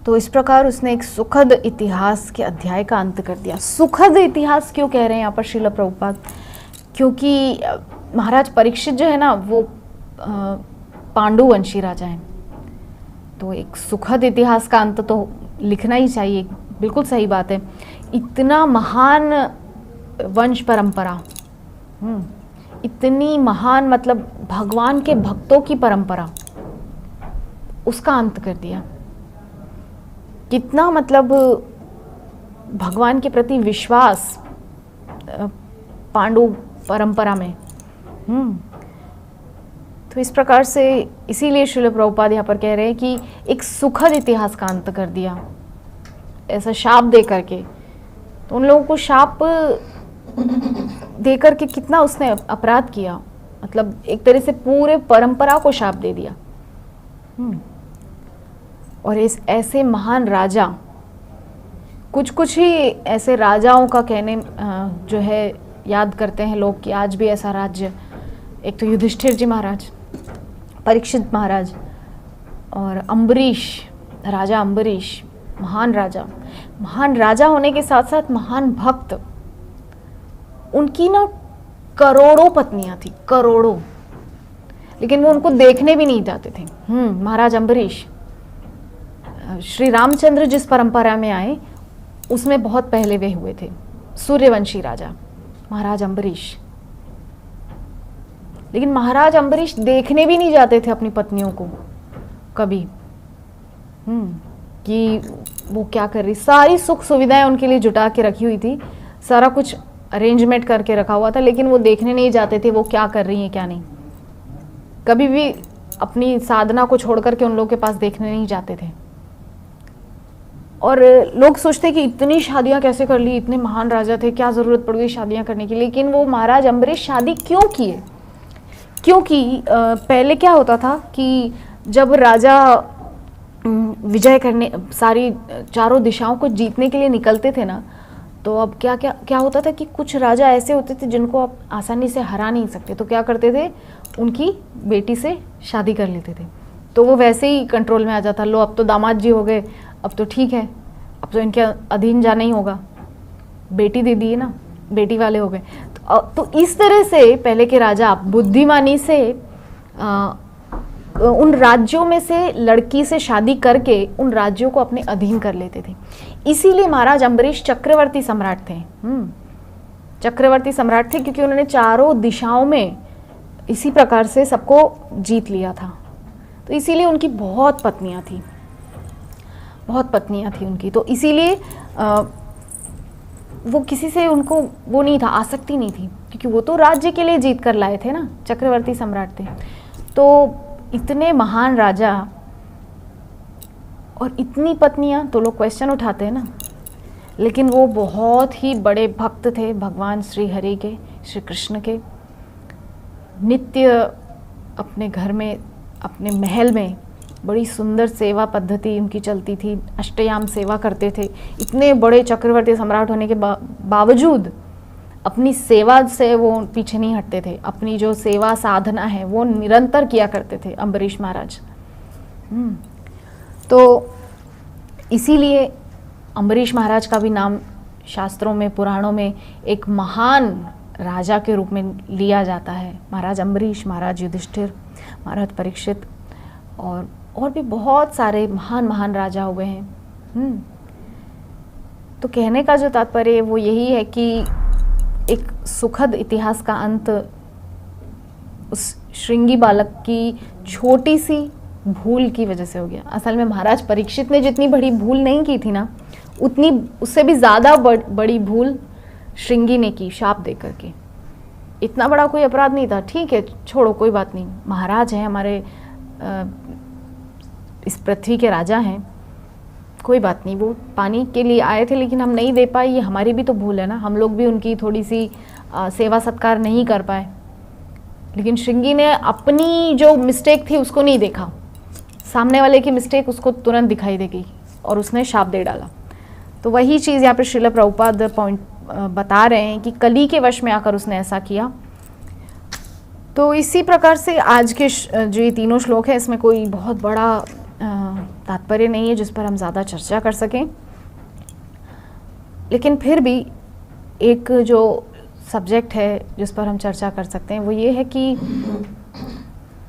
तो इस प्रकार उसने एक सुखद इतिहास के अध्याय का अंत कर दिया। सुखद इतिहास क्यों कह रहे हैं यहाँ पर श्रील प्रभुपाद? क्योंकि महाराज परीक्षित जो है ना वो पांडुवंशी राजा हैं, तो एक सुखद इतिहास का अंत तो लिखना ही चाहिए। बिल्कुल सही बात है। इतना महान वंश परंपरा, इतनी महान मतलब भगवान के भक्तों की परंपरा, उसका अंत कर दिया कितना मतलब भगवान के प्रति विश्वास पांडु परंपरा में। तो इस प्रकार से इसीलिए श्रील प्रभुपाद यहाँ पर कह रहे हैं कि एक सुखद इतिहास का अंत कर दिया ऐसा शाप दे करके। तो उन लोगों को शाप दे करके कितना उसने अपराध किया, मतलब एक तरह से पूरे परंपरा को शाप दे दिया। और इस ऐसे महान राजा, कुछ ही ऐसे राजाओं का कहने जो है याद करते हैं लोग कि आज भी ऐसा राज्य, एक तो युधिष्ठिर जी महाराज, परीक्षित महाराज और अम्बरीश, राजा अम्बरीश, महान राजा होने के साथ साथ महान भक्त। उनकी ना करोड़ों पत्नियां थी, करोड़ों, लेकिन वो उनको देखने भी नहीं जाते थे। महाराज अम्बरीश, श्री रामचंद्र जिस परंपरा में आए उसमें बहुत पहले वे हुए थे, सूर्यवंशी राजा महाराज अम्बरीश। लेकिन महाराज अम्बरीश देखने भी नहीं जाते थे अपनी पत्नियों को कभी, कि वो क्या कर रही। सारी सुख सुविधाएं उनके लिए जुटा के रखी हुई थी, सारा कुछ अरेंजमेंट करके रखा हुआ था, लेकिन वो देखने नहीं जाते थे वो क्या कर रही हैं क्या नहीं। कभी भी अपनी साधना को छोड़ करके उन लोगों के पास देखने नहीं जाते थे। और लोग सोचते कि इतनी शादियां कैसे कर ली, इतने महान राजा थे, क्या ज़रूरत पड़ गई शादियां करने की। लेकिन वो महाराज अम्बरीश शादी क्यों किए? क्योंकि पहले क्या होता था कि जब राजा विजय करने, सारी चारों दिशाओं को जीतने के लिए निकलते थे ना, तो अब क्या होता था कि कुछ राजा ऐसे होते थे जिनको आप आसानी से हरा नहीं सकते। तो क्या करते थे, उनकी बेटी से शादी कर लेते थे, तो वो वैसे ही कंट्रोल में आ जाता। लो अब तो दामाद जी हो गए, अब तो ठीक है, अब तो इनके अधीन जाना ही होगा, बेटी दे दी है ना, बेटी वाले हो गए। तो इस तरह से पहले के राजा बुद्धिमानी से उन राज्यों में से लड़की से शादी करके उन राज्यों को अपने अधीन कर लेते थे। इसीलिए महाराज अम्बरीश चक्रवर्ती सम्राट थे। चक्रवर्ती सम्राट थे क्योंकि उन्होंने चारों दिशाओं में इसी प्रकार से सबको जीत लिया था। तो इसीलिए उनकी बहुत पत्नियां थी उनकी। तो इसीलिए वो किसी से उनको वो नहीं था, आसक्ति नहीं थी, क्योंकि वो तो राज्य के लिए जीत कर लाए थे ना, चक्रवर्ती सम्राट थे। तो इतने महान राजा और इतनी पत्नियां, तो लोग क्वेश्चन उठाते हैं ना। लेकिन वो बहुत ही बड़े भक्त थे भगवान श्री हरि के, श्री कृष्ण के। नित्य अपने घर में, अपने महल में बड़ी सुंदर सेवा पद्धति उनकी चलती थी, अष्टयाम सेवा करते थे। इतने बड़े चक्रवर्ती सम्राट होने के बावजूद अपनी सेवा से वो पीछे नहीं हटते थे। अपनी जो सेवा साधना है वो निरंतर किया करते थे अम्बरीश महाराज। तो इसीलिए अम्बरीश महाराज का भी नाम शास्त्रों में, पुराणों में एक महान राजा के रूप में लिया जाता है। महाराज अम्बरीश, महाराज युधिष्ठिर, महाराज परीक्षित और भी बहुत सारे महान राजा हुए हैं। तो कहने का जो तात्पर्य वो यही है कि एक सुखद इतिहास का अंत उस श्रृंगी बालक की छोटी सी भूल की वजह से हो गया। असल में महाराज परीक्षित ने जितनी बड़ी भूल नहीं की थी ना, उतनी उससे भी ज़्यादा बड़ी भूल श्रृंगी ने की, शाप दे करके। इतना बड़ा कोई अपराध नहीं था, ठीक है छोड़ो, कोई बात नहीं, महाराज हैं हमारे, इस पृथ्वी के राजा हैं, कोई बात नहीं, वो पानी के लिए आए थे लेकिन हम नहीं दे पाए, ये हमारी भी तो भूल है ना, हम लोग भी उनकी थोड़ी सी सेवा सत्कार नहीं कर पाए। लेकिन श्रृंगी ने अपनी जो मिस्टेक थी उसको नहीं देखा, सामने वाले की मिस्टेक उसको तुरंत दिखाई दे गई और उसने शाप दे डाला। तो वही चीज़ यहाँ पर श्रील प्रभुपाद पॉइंट बता रहे हैं कि कली के वश में आकर उसने ऐसा किया। तो इसी प्रकार से आज के जो ये तीनों श्लोक हैं, इसमें कोई बहुत बड़ा तात्पर्य नहीं है जिस पर हम ज़्यादा चर्चा कर सकें, लेकिन फिर भी एक जो सब्जेक्ट है जिस पर हम चर्चा कर सकते हैं वो ये है कि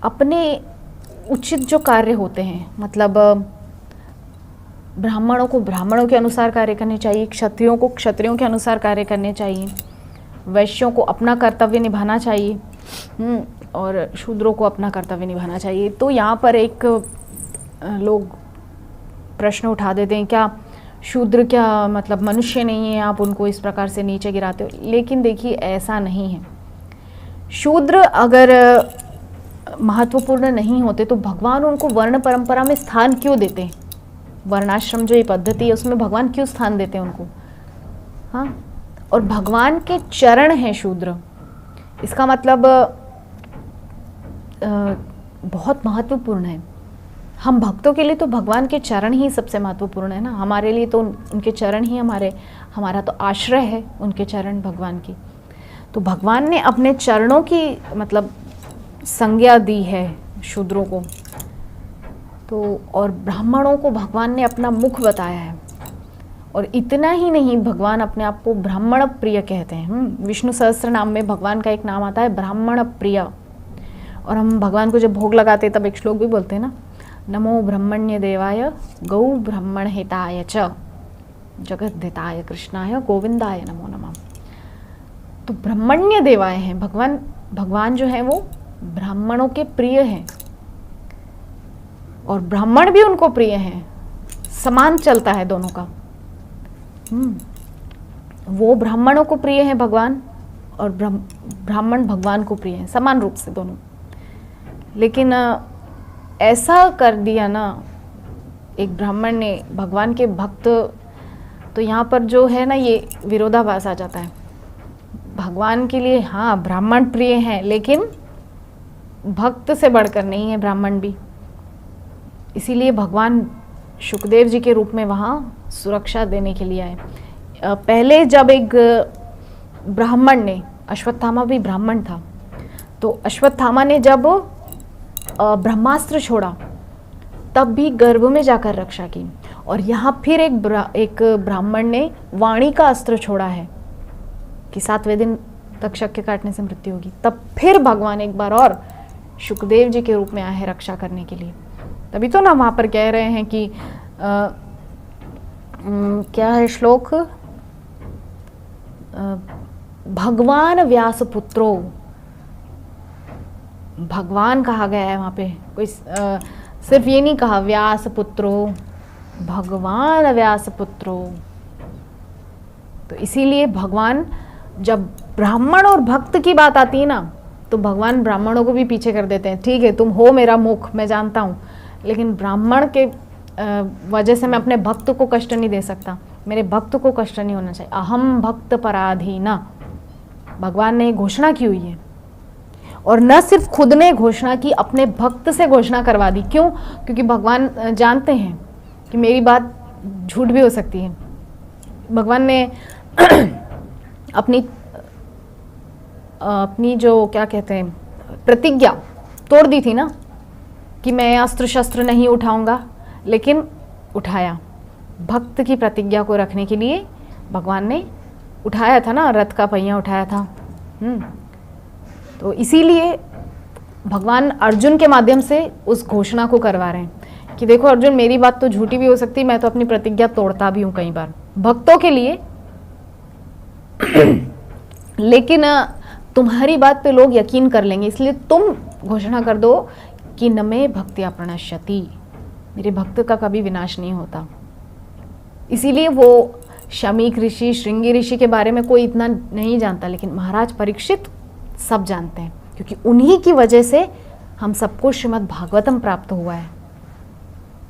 अपने उचित जो कार्य होते हैं, मतलब ब्राह्मणों को ब्राह्मणों के अनुसार कार्य करने चाहिए, क्षत्रियों को क्षत्रियों के अनुसार कार्य करने चाहिए, वैश्यों को अपना कर्तव्य निभाना चाहिए और शूद्रों को अपना कर्तव्य निभाना चाहिए। तो यहाँ पर एक लोग प्रश्न उठा देते हैं, क्या शूद्र क्या मतलब मनुष्य नहीं है, आप उनको इस प्रकार से नीचे गिराते हो। लेकिन देखिए ऐसा नहीं है। शूद्र अगर महत्वपूर्ण नहीं होते तो भगवान उनको वर्ण परंपरा में स्थान क्यों देते हैं? वर्णाश्रम जो ये पद्धति है उसमें भगवान क्यों स्थान देते हैं उनको? हाँ, और भगवान के चरण हैं शूद्र, इसका मतलब बहुत महत्वपूर्ण है। हम भक्तों के लिए तो भगवान के चरण ही सबसे महत्वपूर्ण है ना, हमारे लिए तो उनके चरण ही हमारा तो आश्रय है, उनके चरण भगवान की। तो भगवान ने अपने चरणों की मतलब संज्ञा दी है शूद्रों को। तो और ब्राह्मणों को भगवान ने अपना मुख बताया है। और इतना ही नहीं, भगवान अपने आप को ब्राह्मण प्रिय कहते हैं। विष्णु सहस्त्र नाम में भगवान का एक नाम आता है ब्राह्मण प्रिय। और हम भगवान को जब भोग लगाते तब एक श्लोक भी बोलते हैं ना, नमो ब्रह्मण्य देवाय गौ ब्राह्मण हिताय च जगद्धिताय कृष्णाय गोविंदाय नमो नमः। तो ब्रह्मण्य देवाय हैं भगवान जो है वो ब्राह्मणों के प्रिय हैं और ब्राह्मण भी उनको प्रिय हैं। समान चलता है दोनों का। वो ब्राह्मणों को प्रिय है भगवान और ब्राह्मण भगवान को प्रिय है, समान रूप से दोनों। लेकिन ऐसा कर दिया ना एक ब्राह्मण ने भगवान के भक्त, तो यहाँ पर जो है ना ये विरोधाभास आ जाता है। भगवान के लिए हाँ ब्राह्मण प्रिय हैं, लेकिन भक्त से बढ़कर नहीं है ब्राह्मण भी। इसीलिए भगवान शुकदेव जी के रूप में वहाँ सुरक्षा देने के लिए आए। पहले जब एक ब्राह्मण ने, अश्वत्थामा भी ब्राह्मण था, तो अश्वत्थामा ने जब ब्रह्मास्त्र छोड़ा तब भी गर्भ में जाकर रक्षा की। और यहाँ फिर एक ब्राह्मण ने वाणी का अस्त्र छोड़ा है कि 7वें दिन तक शक्य काटने से मृत्यु होगी। तब फिर भगवान एक बार और शुकदेव जी के रूप में आए हैं रक्षा करने के लिए। तभी तो ना वहाँ पर कह रहे हैं कि क्या है श्लोक, भगवान व्यास पुत्रो, भगवान कहा गया है वहाँ पे, कोई सिर्फ ये नहीं कहा व्यास पुत्रो, भगवान व्यास पुत्रो। तो इसीलिए भगवान, जब ब्राह्मण और भक्त की बात आती है ना, तो भगवान ब्राह्मणों को भी पीछे कर देते हैं। ठीक है तुम हो मेरा मुख, मैं जानता हूँ, लेकिन ब्राह्मण के वजह से मैं अपने भक्त को कष्ट नहीं दे सकता, मेरे भक्त को कष्ट नहीं होना चाहिए। अहम भक्त पराधीना भगवान ने घोषणा की हुई है। और न सिर्फ खुद ने घोषणा की, अपने भक्त से घोषणा करवा दी। क्यों? क्योंकि भगवान जानते हैं कि मेरी बात झूठ भी हो सकती है। भगवान ने अपनी जो क्या कहते हैं प्रतिज्ञा तोड़ दी थी ना कि मैं अस्त्र शस्त्र नहीं उठाऊंगा, लेकिन उठाया। भक्त की प्रतिज्ञा को रखने के लिए भगवान ने उठाया था ना, रथ का पहिया उठाया था। तो इसीलिए भगवान अर्जुन के माध्यम से उस घोषणा को करवा रहे हैं कि देखो अर्जुन, मेरी बात तो झूठी भी हो सकती है, मैं तो अपनी प्रतिज्ञा तोड़ता भी हूँ कई बार भक्तों के लिए लेकिन तुम्हारी बात पे लोग यकीन कर लेंगे, इसलिए तुम घोषणा कर दो कि न मे भक्त्या प्रणश्यति, मेरे भक्त का कभी विनाश नहीं होता। इसीलिए वो शमीक ऋषि, श्रृंगी ऋषि के बारे में कोई इतना नहीं जानता, लेकिन महाराज परीक्षित सब जानते हैं, क्योंकि उन्हीं की वजह से हम सबको श्रीमद् भागवतम प्राप्त हुआ है।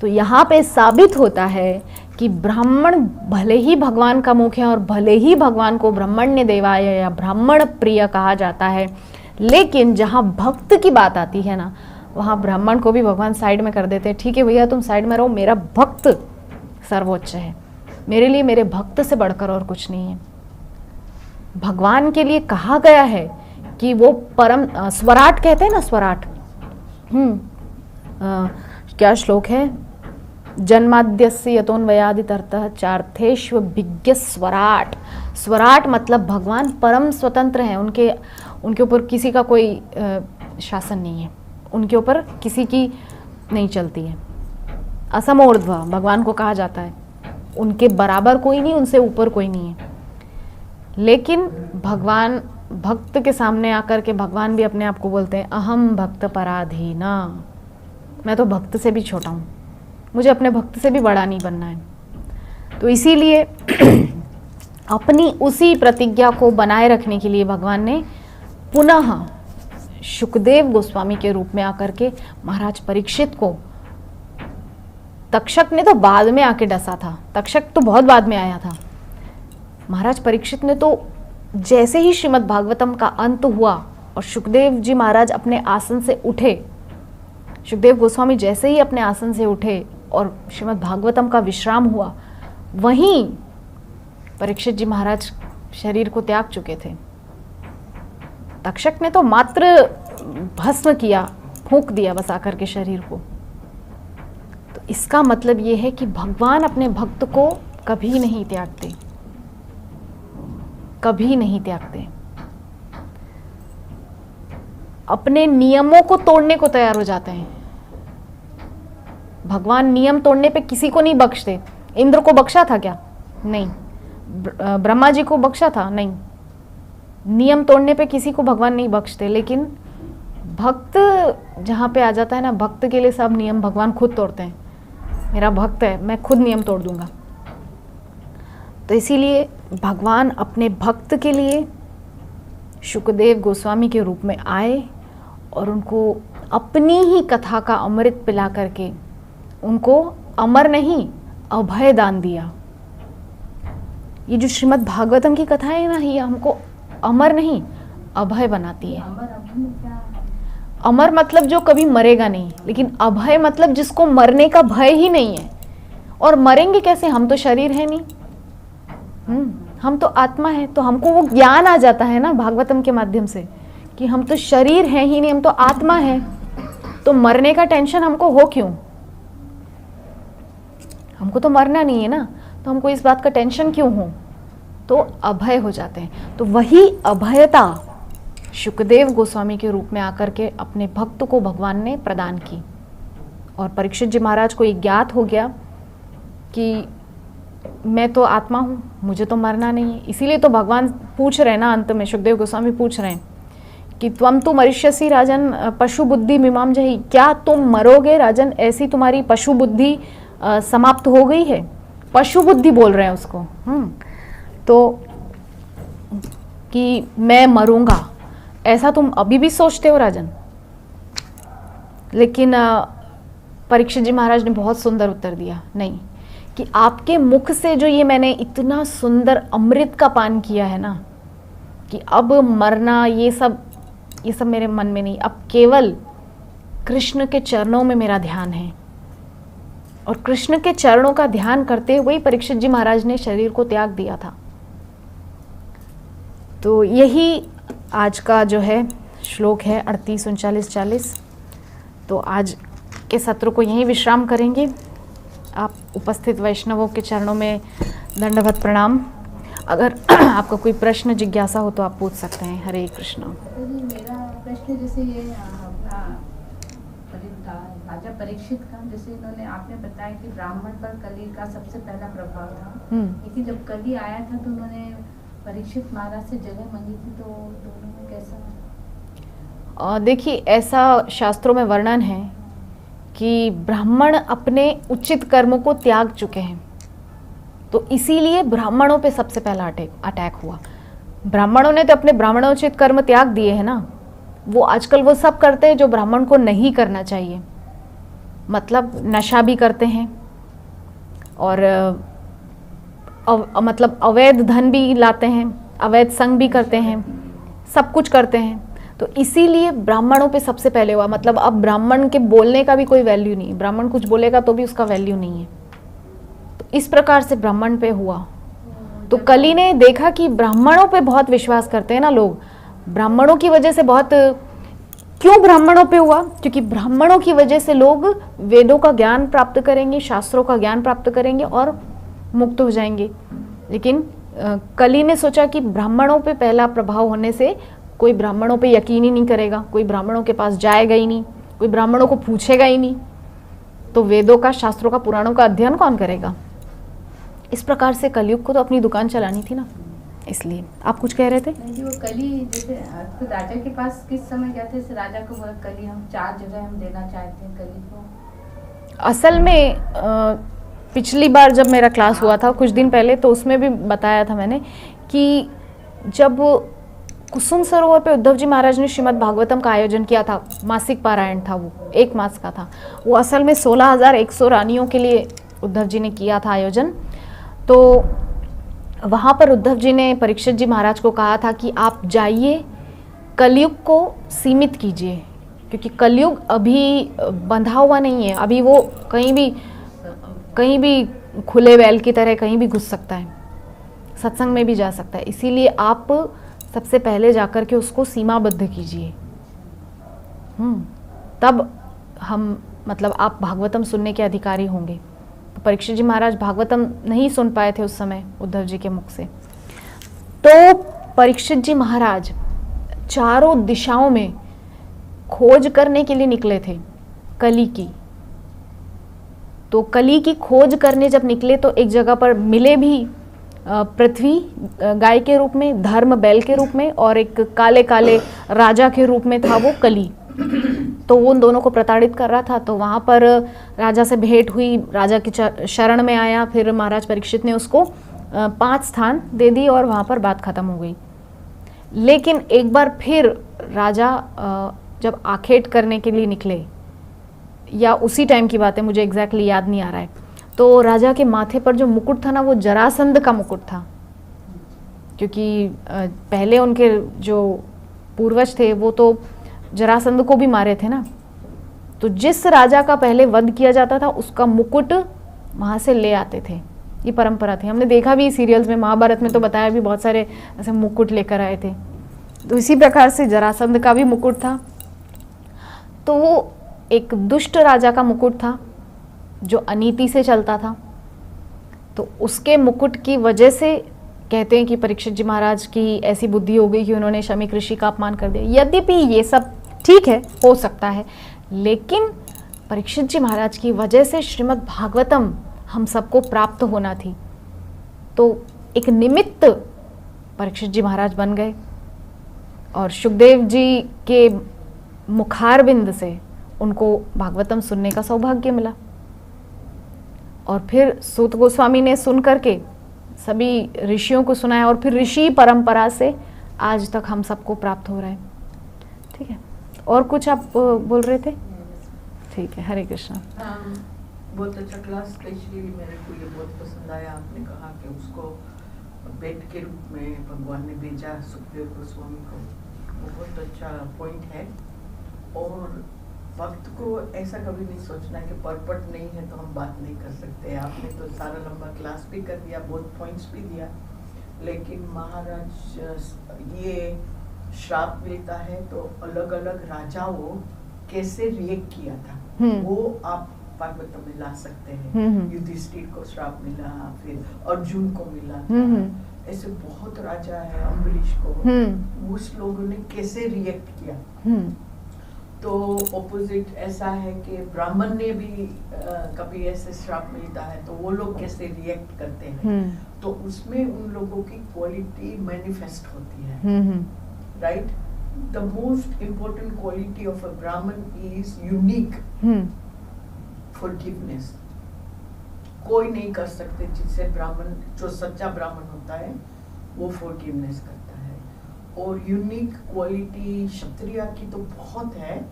तो यहाँ पे साबित होता है कि ब्राह्मण भले ही भगवान का मुख है और भले ही भगवान को ब्रह्मण्य देवाय या ब्राह्मण प्रिय कहा जाता है, लेकिन जहाँ भक्त की बात आती है ना, वहाँ ब्राह्मण को भी भगवान साइड में कर देते हैं। ठीक है भैया तुम साइड में रहो, मेरा भक्त सर्वोच्च है, मेरे लिए मेरे भक्त से बढ़कर और कुछ नहीं है। भगवान के लिए कहा गया है कि वो परम स्वराट कहते हैं ना, स्वराट। क्या श्लोक है, जन्माद्यस्य यतोन्वयादितरतः चार्थेष्व विज्ञ स्वराट। स्वराट मतलब भगवान परम स्वतंत्र हैं, उनके ऊपर किसी का कोई शासन नहीं है, उनके ऊपर किसी की नहीं चलती है। असमोर्ध्व भगवान को कहा जाता है, उनके बराबर कोई नहीं, उनसे ऊपर कोई नहीं है। लेकिन भगवान भक्त के सामने आकर के भगवान भी अपने आप को बोलते हैं अहम भक्त पराधीना, मैं तो भक्त से भी छोटा हूँ, मुझे अपने भक्त से भी बड़ा नहीं बनना है। तो इसीलिए अपनी उसी प्रतिज्ञा को बनाए रखने के लिए भगवान ने पुनः शुकदेव गोस्वामी के रूप में आकर के महाराज परीक्षित को, तक्षक ने तो बाद में आके डसा था, तक्षक तो बहुत बाद में आया था, महाराज परीक्षित ने तो जैसे ही श्रीमद् भागवतम का अंत हुआ और शुकदेव जी महाराज अपने आसन से उठे, शुकदेव गोस्वामी जैसे ही अपने आसन से उठे और श्रीमद् भागवतम का विश्राम हुआ, वहीं परीक्षित जी महाराज शरीर को त्याग चुके थे। तक्षक ने तो मात्र भस्म किया, फूंक दिया बस आकर के शरीर को। तो इसका मतलब ये है कि भगवान अपने भक्त को कभी नहीं त्यागते, कभी नहीं त्यागते। अपने नियमों को तोड़ने को तैयार हो जाते हैं। भगवान नियम तोड़ने पे किसी को नहीं बख्शते। इंद्र को बख्शा था क्या? नहीं। ब्रह्मा जी को बख्शा था? नहीं। नियम तोड़ने पे किसी को भगवान नहीं बख्शते, लेकिन भक्त जहाँ पे आ जाता है ना, भक्त के लिए सब नियम भगवान खुद तोड़ते हैं। मेरा भक्त है, मैं खुद नियम तोड़ दूंगा। तो इसीलिए भगवान अपने भक्त के लिए शुकदेव गोस्वामी के रूप में आए और उनको अपनी ही कथा का अमृत पिला करके उनको अमर नहीं अभय दान दिया। ये जो श्रीमद् भागवतम की कथा है ना, ये हमको अमर नहीं अभय बनाती है। अमर मतलब जो कभी मरेगा नहीं, लेकिन अभय मतलब जिसको मरने का भय ही नहीं है। और मरेंगे कैसे? हम तो शरीर है नहीं, हम तो आत्मा है। तो हमको वो ज्ञान आ जाता है ना भागवतम के माध्यम से कि हम तो शरीर है ही नहीं, हम तो आत्मा है। तो मरने का टेंशन हमको हो क्यों? हमको तो मरना नहीं है ना, तो हमको इस बात का टेंशन क्यों हो? तो अभय हो जाते हैं। तो वही अभयता शुकदेव गोस्वामी के रूप में आकर के अपने भक्त को भगवान ने प्रदान की। और परीक्षित जी महाराज को ये ज्ञात हो गया कि मैं तो आत्मा हूँ, मुझे तो मरना नहीं है। इसीलिए तो भगवान पूछ रहे हैं ना, अंत में शुकदेव गोस्वामी पूछ रहे हैं कि त्वम तु मरिष्यसि राजन पशु बुद्धि मीमाम जहि, क्या तुम मरोगे राजन? ऐसी तुम्हारी पशु बुद्धि समाप्त हो गई है? पशु बुद्धि बोल रहे हैं उसको। तो कि मैं मरूंगा, ऐसा तुम अभी भी सोचते हो राजन? लेकिन परीक्षित जी महाराज ने बहुत सुंदर उत्तर दिया, नहीं, कि आपके मुख से जो ये मैंने इतना सुंदर अमृत का पान किया है ना, कि अब मरना ये सब मेरे मन में नहीं। अब केवल कृष्ण के चरणों में मेरा ध्यान है। और कृष्ण के चरणों का ध्यान करते हुए परीक्षित जी महाराज ने शरीर को त्याग दिया था। तो यही आज का जो है श्लोक है 38, 39, 40। तो आज के सत्र को यहीं विश्राम करेंगे। आप उपस्थित वैष्णवों के चरणों में दंडवत प्रणाम। अगर आपका कोई प्रश्न जिज्ञासा हो तो आप पूछ सकते हैं। हरे कृष्ण। मेरा प्रश्न जैसे ये राजा परीक्षित का, जैसे इन्होंने आपने बताया कि ब्राह्मण पर कली का सबसे पहला प्रभाव था, लेकिन जब कली आया था तो उन्होंने परीक्षित महाराज से जगह मांगी थी, तो दोनों में कैसा? देखिए, ऐसा शास्त्रों में वर्णन है कि ब्राह्मण अपने उचित कर्मों को त्याग चुके हैं, तो इसीलिए ब्राह्मणों पे सबसे पहला अटैक हुआ। ब्राह्मणों ने तो अपने ब्राह्मणोचित कर्म त्याग दिए हैं ना। वो आजकल वो सब करते हैं जो ब्राह्मण को नहीं करना चाहिए। मतलब नशा भी करते हैं और मतलब अवैध धन भी लाते हैं, अवैध संग भी करते हैं, सब कुछ करते हैं। तो इसीलिए ब्राह्मणों पे सबसे पहले हुआ। मतलब अब ब्राह्मण के बोलने का भी कोई वैल्यू नहीं है। ब्राह्मण कुछ बोलेगा तो भी उसका वैल्यू नहीं है। तो इस प्रकार से ब्राह्मण पे हुआ। तो कली ने देखा कि ब्राह्मणों पे बहुत विश्वास करते हैं ना लोग, ब्राह्मणों की वजह से बहुत। क्यों ब्राह्मणों पे हुआ? क्योंकि ब्राह्मणों की वजह से लोग वेदों का ज्ञान प्राप्त करेंगे, शास्त्रों का ज्ञान प्राप्त करेंगे और मुक्त हो जाएंगे। लेकिन कली ने सोचा कि ब्राह्मणों पे पहला प्रभाव होने से कोई ब्राह्मणों पे यकीन ही नहीं करेगा, कोई ब्राह्मणों के पास जाएगा ही नहीं, कोई ब्राह्मणों को पूछेगा ही नहीं, तो वेदों का, शास्त्रों का, पुराणों का अध्ययन कौन करेगा? इस प्रकार से कलयुग को तो अपनी दुकान चलानी थी ना, इसलिए। आप कुछ कह रहे थे? नहीं, वो कली जैसे तो राजा के पास किस समय गया थे? राजा को बोला कली हम 4 जगह हम देना चाहते हैं कली को। असल में पिछली बार जब मेरा क्लास हुआ था कुछ दिन पहले, तो उसमें भी बताया था मैंने कि जब कुसुम सरोवर पे उद्धव जी महाराज ने श्रीमद् भागवतम का आयोजन किया था, मासिक पारायण था, वो 1 मास का था। वो असल में 16,100 रानियों के लिए उद्धव जी ने किया था आयोजन। तो वहाँ पर उद्धव जी ने परीक्षित जी महाराज को कहा था कि आप जाइए, कलयुग को सीमित कीजिए, क्योंकि कलयुग अभी बंधा हुआ नहीं है, अभी वो कहीं भी खुले बैल की तरह कहीं भी घुस सकता है, सत्संग में भी जा सकता है। इसीलिए आप सबसे पहले जाकर के उसको सीमाबद्ध कीजिए, तब हम मतलब आप भागवतम सुनने के अधिकारी होंगे। तो परीक्षित जी महाराज भागवतम नहीं सुन पाए थे उस समय उद्धव जी के मुख से। तो परीक्षित जी महाराज चारों दिशाओं में खोज करने के लिए निकले थे कली की। तो कली की खोज करने जब निकले तो एक जगह पर मिले भी, पृथ्वी गाय के रूप में, धर्म बैल के रूप में, और एक काले काले राजा के रूप में था वो कली। तो वो उन दोनों को प्रताड़ित कर रहा था। तो वहाँ पर राजा से भेंट हुई, राजा की शरण में आया, फिर महाराज परीक्षित ने उसको 5 स्थान दे दी और वहाँ पर बात खत्म हो गई। लेकिन एक बार फिर राजा जब आखेट करने के लिए निकले, या उसी टाइम की बात है, मुझे एग्जैक्टली याद नहीं आ रहा है, तो राजा के माथे पर जो मुकुट था ना, वो जरासंध का मुकुट था, क्योंकि पहले उनके जो पूर्वज थे वो तो जरासंध को भी मारे थे ना। तो जिस राजा का पहले वध किया जाता था उसका मुकुट वहाँ से ले आते थे, ये परंपरा थी। हमने देखा भी सीरियल्स में, महाभारत में तो बताया भी, बहुत सारे ऐसे मुकुट लेकर आए थे। तो इसी प्रकार से जरासंध का भी मुकुट था। तो वो एक दुष्ट राजा का मुकुट था जो अनीति से चलता था। तो उसके मुकुट की वजह से कहते हैं कि परीक्षित जी महाराज की ऐसी बुद्धि हो गई कि उन्होंने शमी ऋषि का अपमान कर दिया। यद्यपि ये सब ठीक है, हो सकता है, लेकिन परीक्षित जी महाराज की वजह से श्रीमद् भागवतम हम सबको प्राप्त होना थी। तो एक निमित्त परीक्षित जी महाराज बन गए और सुखदेव जी के मुखारबिंद से उनको भागवतम सुनने का सौभाग्य मिला। और फिर सूत गोस्वामी ने सुन करके सभी ऋषियों को सुनाया, और फिर ऋषि परंपरा से आज तक हम सबको प्राप्त हो रहा है। ठीक है, और कुछ आप बोल रहे थे? ठीक है, हरे कृष्णा। बहुत अच्छा क्लास, स्पेशली मेरे को ये बहुत पसंद आया। आपने कहा कि उसको बेट के रूप में भगवान ने भेजा सुखदेव गोस्वामी को, बहुत अच्छा पॉइंट है। और वक्त को ऐसा कभी नहीं सोचना कि परपट नहीं है तो हम बात नहीं कर सकते। आपने तो सारा लंबा क्लास भी कर दिया, बहुत पॉइंट्स भी दिया, लेकिन महाराज ये श्राप मिलता है तो अलग अलग राजाओं कैसे रिएक्ट किया था वो आप भागवतम में ला सकते हैं। युधिष्ठिर को श्राप मिला, फिर अर्जुन को मिला था, ऐसे बहुत राजा है, अम्बरीश को, उस लोगों ने कैसे रिएक्ट किया। तो ऑपोजिट ऐसा है कि ब्राह्मण ने भी कभी ऐसे श्राप मिलता है तो वो लोग कैसे रिएक्ट करते हैं। तो उसमें उन लोगों की क्वालिटी मैनिफेस्ट होती है, right. The most important quality of a ब्राह्मण इज यूनिक फॉरगिवनेस। कोई नहीं कर सकते जिससे ब्राह्मण, जो सच्चा ब्राह्मण होता है वो फॉरगिवनेस करता है। और यूनिक क्वालिटी क्षत्रिय की तो बहुत है,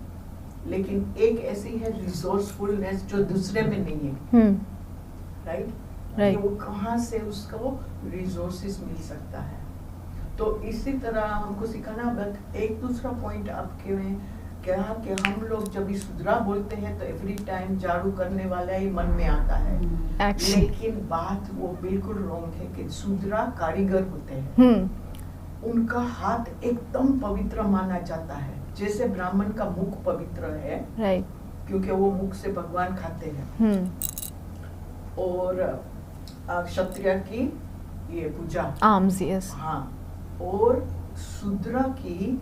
लेकिन एक ऐसी है रिसोर्सफुलनेस जो दूसरे में नहीं है, राइट। वो कहाँ से उसको रिसोर्सेस मिल सकता है। तो इसी तरह हमको सिखाना। बट एक दूसरा पॉइंट आपके में कहा कि हम लोग जब भी सुधरा बोलते हैं तो एवरी टाइम झाड़ू करने वाला ही मन में आता है, लेकिन बात वो बिल्कुल रॉन्ग है कि सुधरा कारीगर होते हैं, उनका हाथ एकदम पवित्र माना जाता है, जैसे ब्राह्मण का मुख पवित्र है, right. क्योंकि वो मुख से भगवान खाते हैं। और क्षत्रिय की ये पूजा आर्म्स, यस, हाँ। और शूद्र की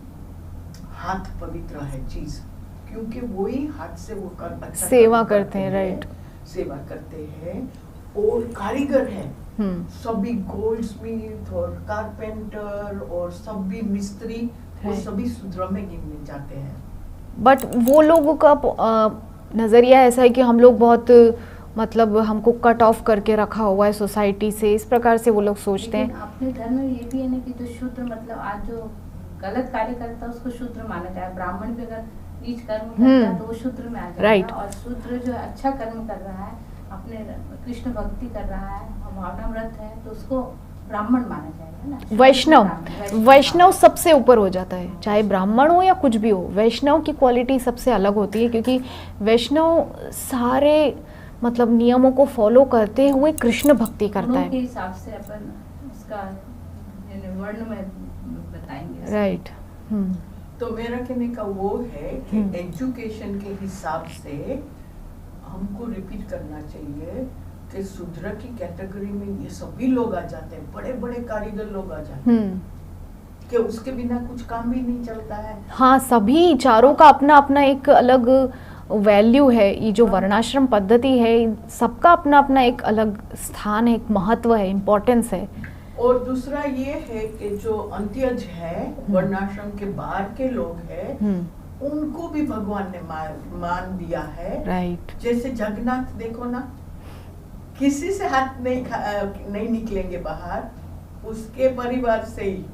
हाथ पवित्र है चीज, क्योंकि वही हाथ से वो अच्छा सेवा करते हैं, राइट, सेवा करते हैं। और कारीगर है, सभी गोल्डस्मिथ और कारपेंटर और सभी मिस्त्री, वो सभी शूद्र में गिने जाते हैं। बट वो लोगों का नज़रिया ऐसा है कि हम लोग बहुत मतलब हमको कट ऑफ करके रखा हुआ है सोसाइटी से, इस प्रकार से वो लोग सोचते लेकिन हैं। अपने धर्म में ये भी है ना कि जो शूद्र मतलब आज जो गलत कार्य करता है उसको शूद्र माना जाए। ब्राह्मण भी अगर नीच कर्म करता है तो वो शूद्र में आ जाएगा। Right. और शूद्र जो अच्छा कर्म कर रहा है, अपने कृष्ण भक्ति कर रहा है और भावनाव्रत है, तो उसको ब्राह्मण माना जाएगा ना। शूद्र वैष्णव, ब्राह्मण, वैष्णव सबसे ऊपर हो जाता है, चाहे ब्राह्मण हो या कुछ भी हो। वैष्णव की क्वालिटी सबसे अलग होती है, क्योंकि वैष्णव सारे मतलब नियमों को फॉलो करते हुए कृष्ण भक्ति करता गुणों के है। हिसाब से अपन उसका वर्ण में बताएंगे। राइट। तो मेरा कहने का वो है कि एजुकेशन के हिसाब से हमको रिपीट करना चाहिए कि शूद्र की कैटेगरी में ये सभी लोग आ जाते हैं, बड़े बड़े कारीगर लोग आ जाते हैं कि उसके बिना कुछ काम भी नहीं चलता है। हाँ, सभी चारों का अपना अपना एक अलग वैल्यू है। ये जो वर्णाश्रम पद्धति है, सबका अपना अपना एक अलग स्थान है, एक महत्व है, इम्पोर्टेंस है। और दूसरा ये है कि जो अंत्यज है, वर्णाश्रम के बाहर के लोग हैं, उनको भी भगवान ने मान दिया है। राइट। जैसे जगन्नाथ देखो ना, किसी से हाथ नहीं निकलेंगे बाहर, उसके परिवार से ही।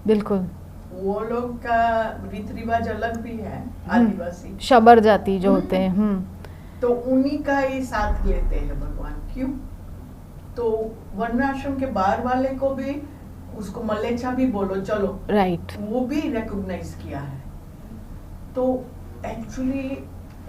बिल्कुल। वो लोग का रीति रिवाज अलग भी है, आदिवासी शबर जाति जो होते हैं। तो उन्हीं का ही साथ लेते हैं भगवान। क्यों? तो वर्णाश्रम के बाहर वाले को भी, उसको मलेच्छा भी बोलो चलो, राइट, वो भी रिकॉग्नाइज किया है। तो एक्चुअली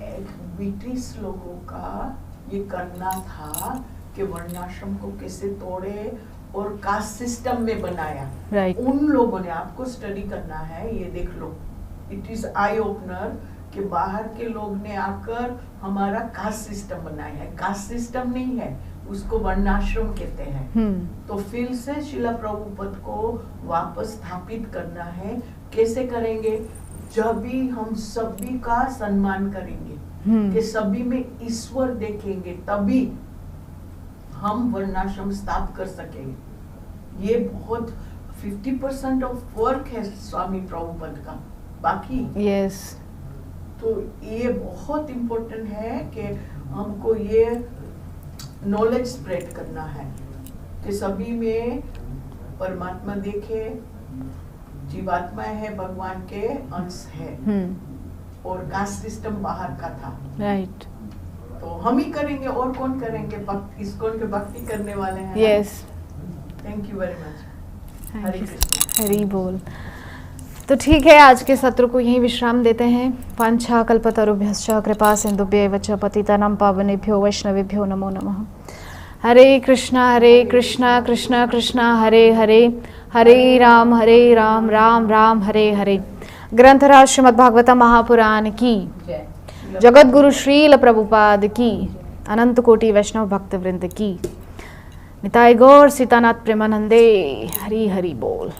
ब्रिटिश लोगों का ये करना था कि वर्णाश्रम को कैसे तोड़े और कास्ट सिस्टम में बनाया। राइट। उन लोगों ने, आपको स्टडी करना है, ये देख लो, इट इज आई ओपनर कि बाहर के लोग ने आकर हमारा कास्ट सिस्टम बनाया है। कास्ट सिस्टम नहीं है, उसको वर्णाश्रम कहते हैं। तो फिर से शिला प्रभुपद को वापस स्थापित करना है। कैसे करेंगे? जब भी हम सभी का सम्मान करेंगे, कि सभी में ईश्वर देखेंगे, तभी हम वर्णाश्रम स्थापित कर सकेंगे। ये बहुत 50% ऑफ वर्क है स्वामी प्रभुपद का, बाकी यस। तो ये बहुत इम्पोर्टेंट है कि हमको ये नॉलेज स्प्रेड करना है कि सभी में परमात्मा देखे, जीवात्मा है, भगवान के अंश है, और कास्ट सिस्टम बाहर का था। राइट। तो हम ही करेंगे, और कौन करेंगे? इस्कॉन के भक्ति करने वाले हैं। Yes. Thank you very much. Hare Krishna. Hari बोल। तो ठीक है, आज के सत्र को यहीं विश्राम देते हैं। वाञ्छा कल्पतरुभ्यश्च कृपा सिन्धुभ्यैव च पतितानां पावनेभ्यो वैष्णवेभ्यो नमो नमः। हरे कृष्णा कृष्णा कृष्णा हरे हरे, हरे राम राम राम हरे हरे। ग्रंथराज श्रीमद्भागवत महापुराण की जगत गुरु श्रील प्रभुपाद की, अनंत कोटि वैष्णव भक्त वृंद की। निताय गौर सीतानाथ प्रेमानंदे। हरि हरि बोल।